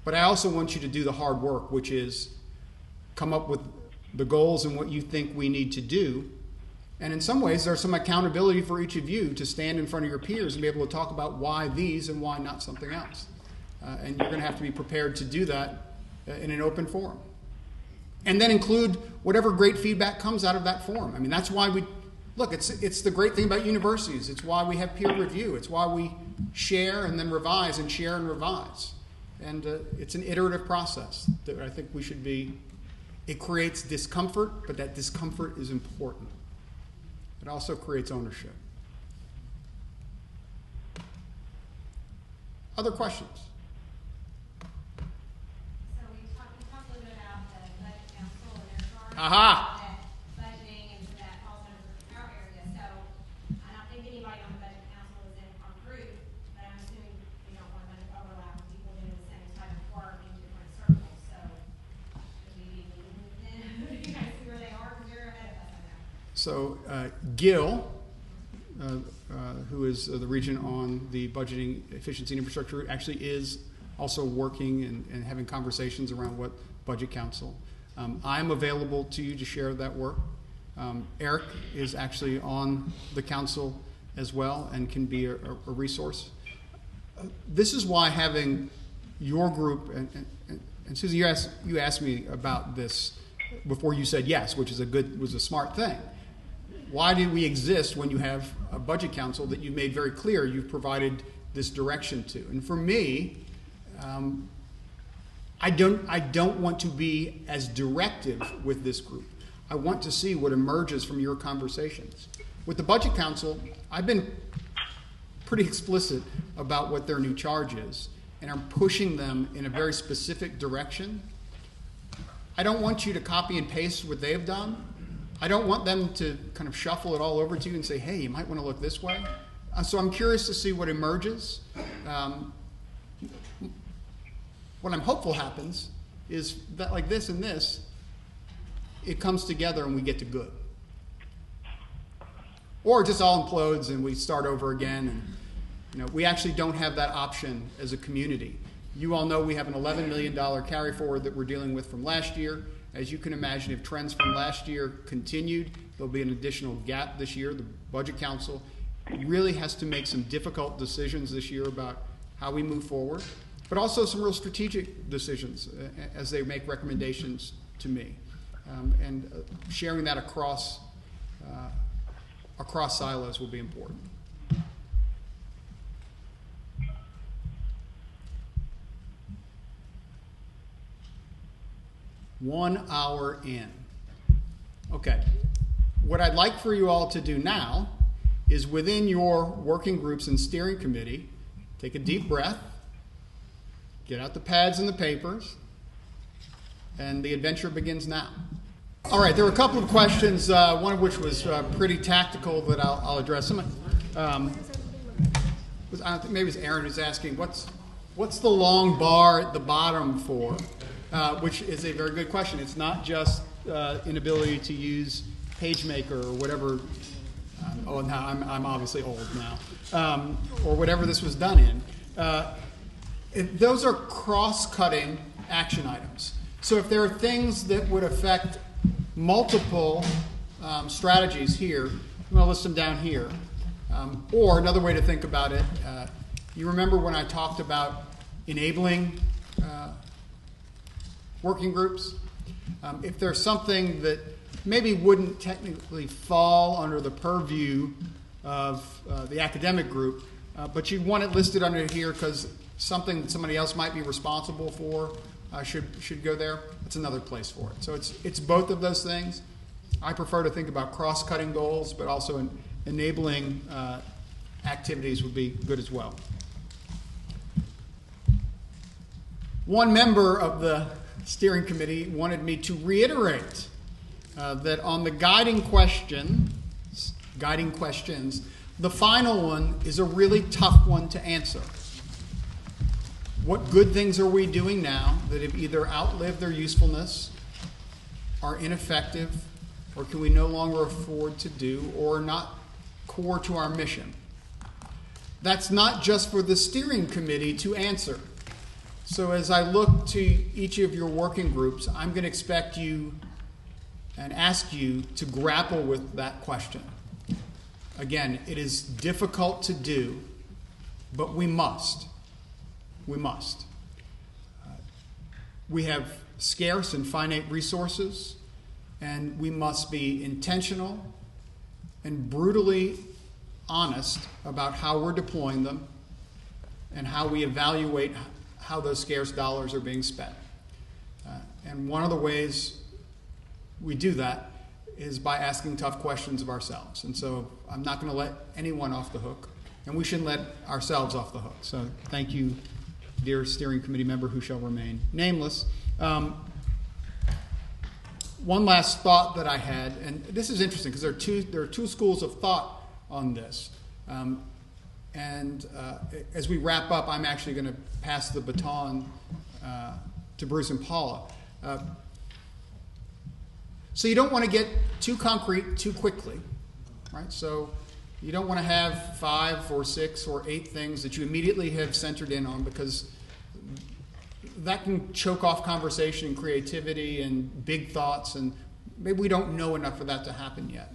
But I also want you to do the hard work, which is come up with the goals and what you think we need to do. And in some ways, there's some accountability for each of you to stand in front of your peers and be able to talk about why these and why not something else. And you're going to have to be prepared to do that in an open forum. And then include whatever great feedback comes out of that forum. I mean, that's why it's the great thing about universities. It's why we have peer review. It's why we share and then revise and share and revise. And it's an iterative process that I think we should be. It creates discomfort, but that discomfort is important. It also creates ownership. Other questions? So we talked a little bit about the budget council and their charge. Aha! Budgeting and that falls under our area. So I don't think anybody on the budget council is in our group, but I'm assuming we don't want a bunch of overlap with people doing the same type of work in different circles. So should we be meeting with them? You guys see where they are, because they're ahead of us, I know. So Gil, who is the regent on the budgeting, efficiency, and infrastructure, actually is also working and having conversations around what budget council. I'm available to you to share that work. Eric is actually on the council as well and can be a resource. This is why having your group, and Susie, you asked me about this before you said yes, which was a smart thing. Why do we exist when you have a budget council that you've made very clear you've provided this direction to? And for me, I don't want to be as directive with this group. I want to see what emerges from your conversations. With the Budget Council, I've been pretty explicit about what their new charge is, and I'm pushing them in a very specific direction. I don't want you to copy and paste what they've done. I don't want them to kind of shuffle it all over to you and say, hey, you might want to look this way. So I'm curious to see what emerges. What I'm hopeful happens is that like this and this, it comes together and we get to good. Or it just all implodes and we start over again. And we actually don't have that option as a community. You all know we have an $11 million carry forward that we're dealing with from last year. As you can imagine, if trends from last year continued, there'll be an additional gap this year. The Budget Council really has to make some difficult decisions this year about how we move forward, but also some real strategic decisions as they make recommendations to me. And sharing that across silos will be important. One hour in. Okay. What I'd like for you all to do now is within your working groups and steering committee, take a deep breath, get out the pads and the papers, and the adventure begins now. All right, there were a couple of questions, one of which was pretty tactical that I'll address. I think maybe it was Aaron who's asking, what's the long bar at the bottom for? Which is a very good question. It's not just inability to use PageMaker or whatever. Now I'm obviously old now, or whatever this was done in. Those are cross-cutting action items. So if there are things that would affect multiple strategies here, I'm going to list them down here. Or another way to think about it, you remember when I talked about enabling working groups? If there's something that maybe wouldn't technically fall under the purview of the academic group, but you want it listed under here because something that somebody else might be responsible for should go there, it's another place for it. So it's both of those things. I prefer to think about cross-cutting goals, but also enabling activities would be good as well. One member of the steering committee wanted me to reiterate that on the guiding questions, the final one is a really tough one to answer. What good things are we doing now that have either outlived their usefulness, are ineffective, or can we no longer afford to do, or are not core to our mission? That's not just for the steering committee to answer. So as I look to each of your working groups, I'm going to expect you and ask you to grapple with that question. Again, it is difficult to do, but we must. We must. We have scarce and finite resources, and we must be intentional and brutally honest about how we're deploying them and how we evaluate how those scarce dollars are being spent. And one of the ways we do that is by asking tough questions of ourselves. And so I'm not going to let anyone off the hook, and we shouldn't let ourselves off the hook. So thank you, dear steering committee member who shall remain nameless. One last thought that I had, and this is interesting because there are two schools of thought on this. As we wrap up, I'm actually going to pass the baton to Bruce and Paula. So you don't want to get too concrete too quickly, right? So you don't want to have 5 or 6 or 8 things that you immediately have centered in on, because that can choke off conversation and creativity and big thoughts, and maybe we don't know enough for that to happen yet.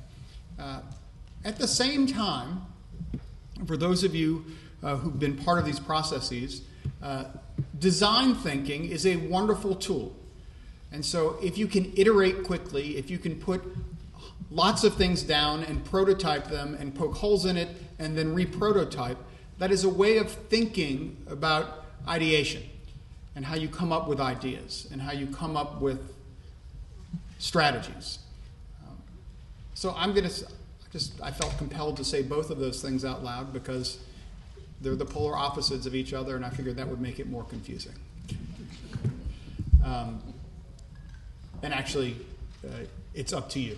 At the same time, for those of you who've been part of these processes, design thinking is a wonderful tool. And so if you can iterate quickly, if you can put lots of things down and prototype them and poke holes in it and then re-prototype, that is a way of thinking about ideation. and how you come up with ideas and how you come up with strategies. So I felt compelled to say both of those things out loud because they're the polar opposites of each other, and I figured that would make it more confusing. And actually, it's up to you.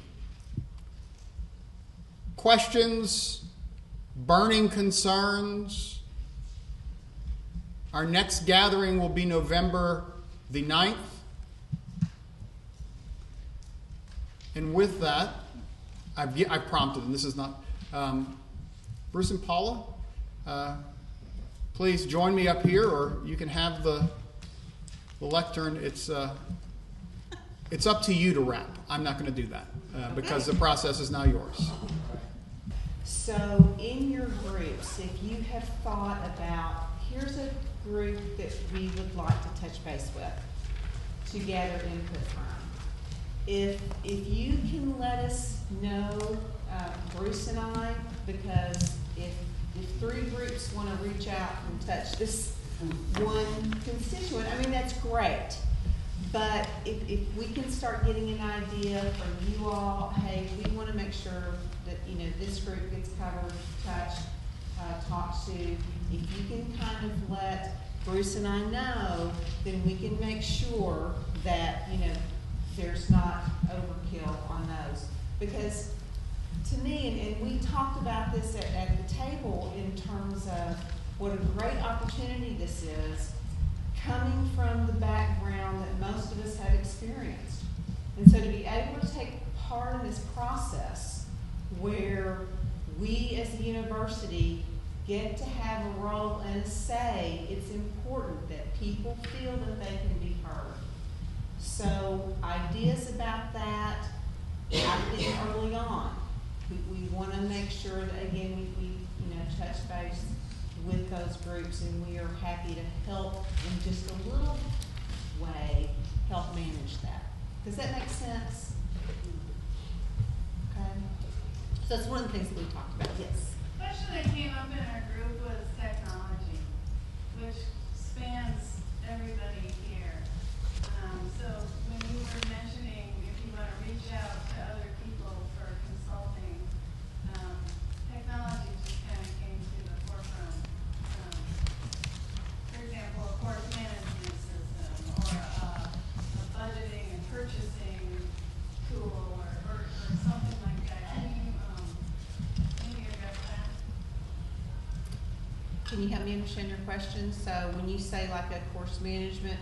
Questions, burning concerns. Our next gathering will be November the 9th. And with that, I've prompted, and this is not, Bruce and Paula, please join me up here, or you can have the lectern. It's up to you to wrap. I'm not going to do that because the process is now yours. So in your groups, if you have thought about, here's a group that we would like to touch base with to gather input from. If you can let us know, Bruce and I, because if 3 groups want to reach out and touch this one constituent, I mean, that's great. But if we can start getting an idea from you all, hey, we want to make sure that, this group gets covered, touched, talked to. If you can kind of let Bruce and I know, then we can make sure that, there's not overkill on those. Because to me, and we talked about this at the table in terms of what a great opportunity this is, coming from the background that most of us have experienced. And so to be able to take part in this process where we as a university get to have a role and a say, it's important that people feel that they can be heard. So ideas about that, I think early on, we want to make sure that, again, we touch base with those groups, and we are happy to help in just a little way, help manage that. Does that make sense? Okay. So that's one of the things that we talked about. Yes. Question that came up in our group was technology, which spans everybody here. So when you were mentioning if you want to reach out to other people for consulting, technology just kind of came to the forefront. For example, a course management system, or a budgeting and purchasing tool, or something like that. Can you maybe address that? Can you help me understand your question? So when you say like a course management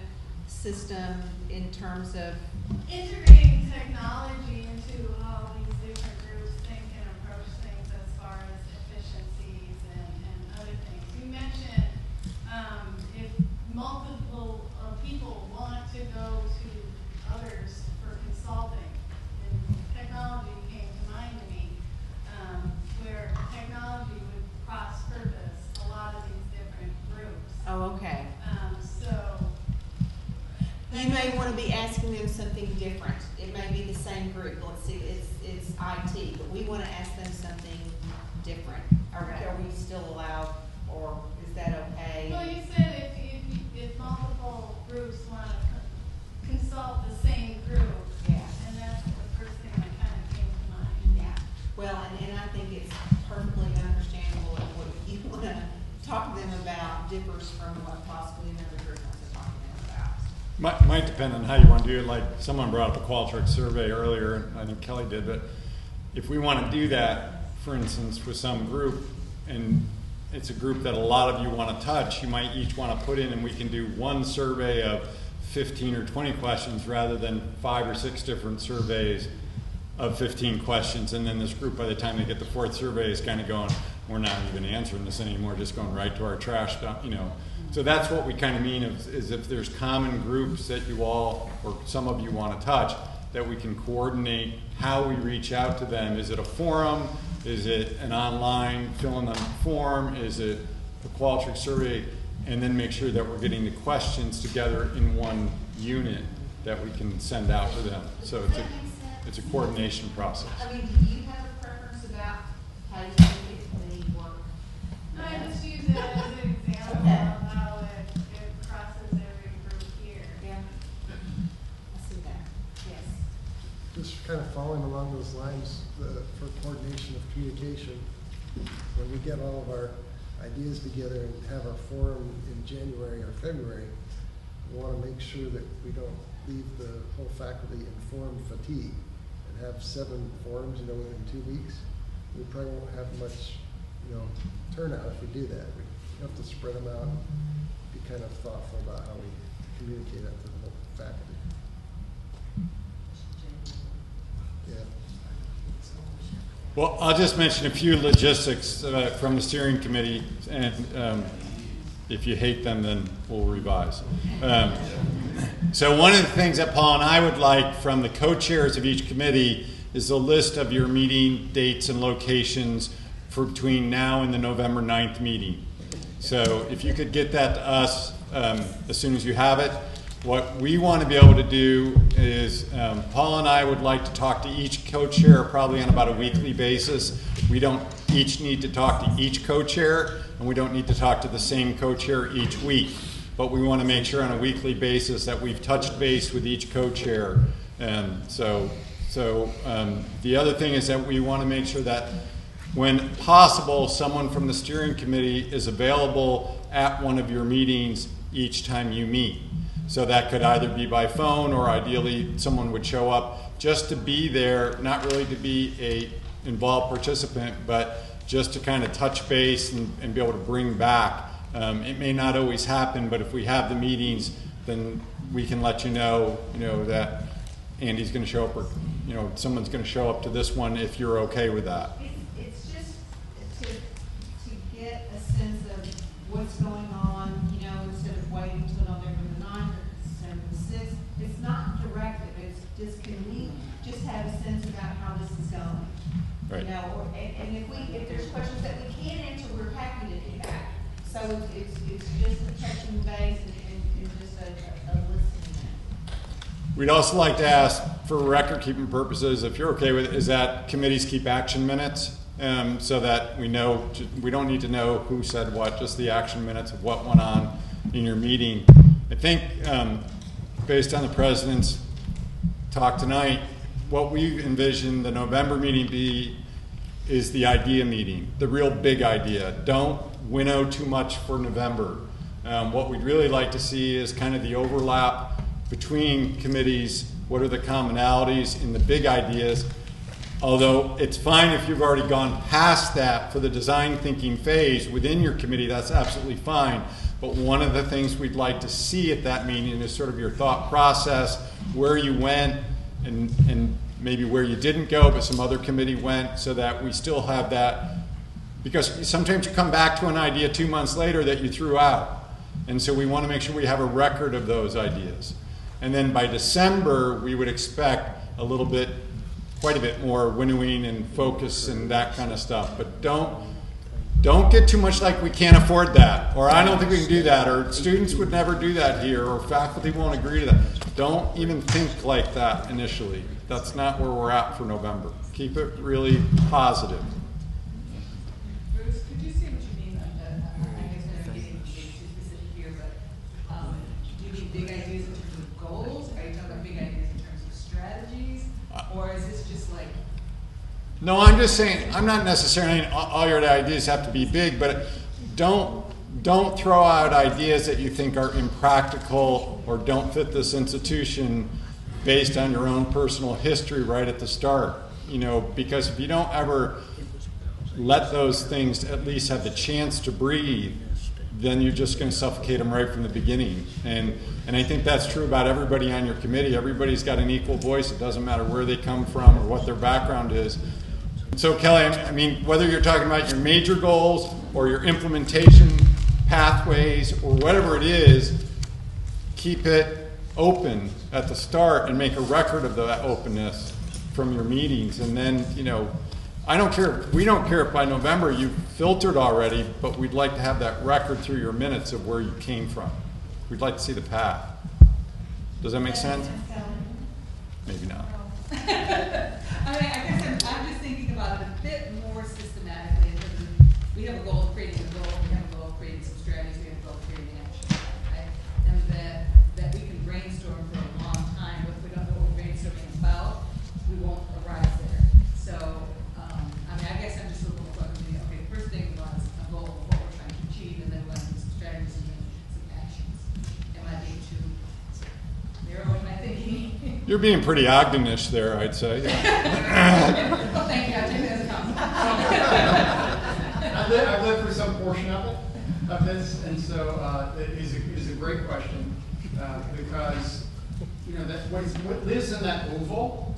system in terms of integrating technology into all these different groups think and approach things as far as efficiencies and other things. You mentioned if multiple people want to go to others for consulting, and technology came to mind to me, where technology would cross-purpose a lot of these different groups. Oh, okay. So you may want to be asking them something different. It may be the same group. Let's see, it's IT, but we want to ask them something different. Are we still allowed, or is that okay? Well, you said if multiple groups want to consult the same group, yeah, and that's the first thing that kind of came to mind. Yeah. Well, and I think it's perfectly understandable that what you want to talk to them about differs from what possibly another group wants to talk to them about. Might depend on how you want to do it. Like someone brought up a Qualtrics survey earlier, and I think Kelly did, but if we want to do that, for instance, with some group, and it's a group that a lot of you want to touch, you might each want to put in, and we can do one survey of 15 or 20 questions rather than 5 or 6 different surveys of 15 questions. And then this group, by the time they get the 4th survey, is kind of going, we're not even answering this anymore, just going right to our trash dump, So that's what we kind of mean is if there's common groups that you all, or some of you want to touch, that we can coordinate how we reach out to them. Is it a forum? Is it an online fill-in form? Is it a Qualtrics survey? And then make sure that we're getting the questions together in one unit that we can send out to them. So it's a coordination process. I mean, do you have a preference about how you typically work? No, I just use it as an example of how it crosses every group just kind of following along those lines for coordination of communication. When we get all of our ideas together and have our forum in January or February, we want to make sure that we don't leave the whole faculty in forum fatigue and have 7 forums, within 2 weeks. We probably won't have much, turnout if we do that. We have to spread them out and be kind of thoughtful about how we communicate that to the whole faculty. Yeah. Well, I'll just mention a few logistics from the steering committee, and if you hate them, then we'll revise. So one of the things that Paul and I would like from the co-chairs of each committee is a list of your meeting dates and locations for between now and the November 9th meeting. So if you could get that to us as soon as you have it. What we want to be able to do is Paul and I would like to talk to each co-chair probably on about a weekly basis. We don't each need to talk to each co-chair, and we don't need to talk to the same co-chair each week. But we want to make sure on a weekly basis that we've touched base with each co-chair. So the other thing is that we want to make sure that when possible, someone from the steering committee is available at one of your meetings each time you meet. So that could either be by phone, or ideally someone would show up just to be there, not really to be a involved participant, but just to kind of touch base and be able to bring back. It may not always happen, but if we have the meetings, then we can let you know that Andy's going to show up, or someone's going to show up to this one if you're okay with that. It's just to get a sense of what's going on, instead of waiting till November the 9th or December the 6th. It's not directive. It's just, can we just have a sense about how this is going? Right. And if there's questions that we can't answer, we're happy to do that. So it's just a touching base and just a listening. We'd also like to ask, for record keeping purposes, if you're okay with it, is that committees keep action minutes, so that we know, we don't need to know who said what, just the action minutes of what went on in your meeting. I think based on the president's talk tonight, what we envision the November meeting be is the idea meeting, the real big idea. Don't winnow too much for November. What we'd really like to see is kind of the overlap between committees. What are the commonalities in the big ideas? Although it's fine if you've already gone past that for the design thinking phase within your committee, that's absolutely fine. But one of the things we'd like to see at that meeting is sort of your thought process, where you went, and maybe where you didn't go, but some other committee went, so that we still have that. Because sometimes you come back to an idea 2 months later that you threw out. And so we want to make sure we have a record of those ideas. And then by December, we would expect quite a bit more winnowing and focus and that kind of stuff. But don't get too much like we can't afford that, or I don't think we can do that, or students would never do that here, or faculty won't agree to that. Don't even think like that initially. That's not where we're at for November. Keep it really positive. Bruce, could you say what you mean? I guess we're not getting too specific here, but do you mean big ideas in terms of goals? Are you talking about big ideas in terms of strategies? Or is this just like... No, I'm just saying, I'm not necessarily saying all your ideas have to be big, but don't throw out ideas that you think are impractical or don't fit this institution based on your own personal history right at the start. Because if you don't ever let those things at least have the chance to breathe, then you're just going to suffocate them right from the beginning. And I think that's true about everybody on your committee. Everybody's got an equal voice. It doesn't matter where they come from or what their background is. So Kelly, I mean, whether you're talking about your major goals or your implementation pathways or whatever it is, keep it open at the start and make a record of that openness from your meetings. And then, we don't care if by November you've filtered already, but we'd like to have that record through your minutes of where you came from. We'd like to see the path. Does that make sense? Maybe not. I guess I'm just thinking about it a bit more systematically in terms of, we have a goal of creating a goal, we have a goal of creating some strategies, we have a goal of creating action. Right? And that we can brainstorm for a long time, but if we don't know what we're brainstorming about, we You're being pretty Ogdenish there, I'd say. Well, thank you, I take it as a compliment. I've lived through some portion of this, and so it is a great question because that what lives in that oval,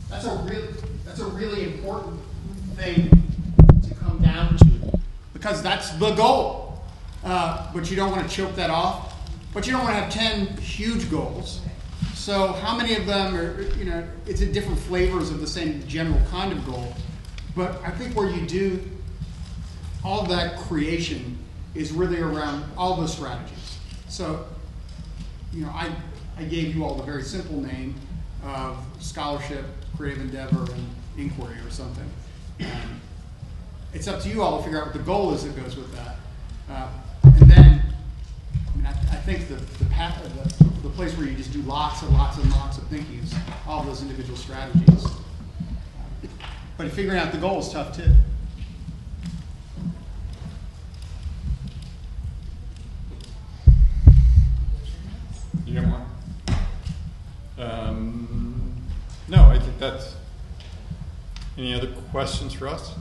that's a really important thing to come down to because that's the goal. But you don't want to choke that off. But you don't want to have 10 huge goals. So how many of them are, it's in different flavors of the same general kind of goal. But I think where you do all that creation is really around all those strategies. So, I gave you all the very simple name of scholarship, creative endeavor, and inquiry or something. It's up to you all to figure out what the goal is that goes with that. And then, I think the place where you just do lots and lots and lots of thinking is all of those individual strategies. But figuring out the goal is tough too. You got more? No, I think that's. Any other questions for us?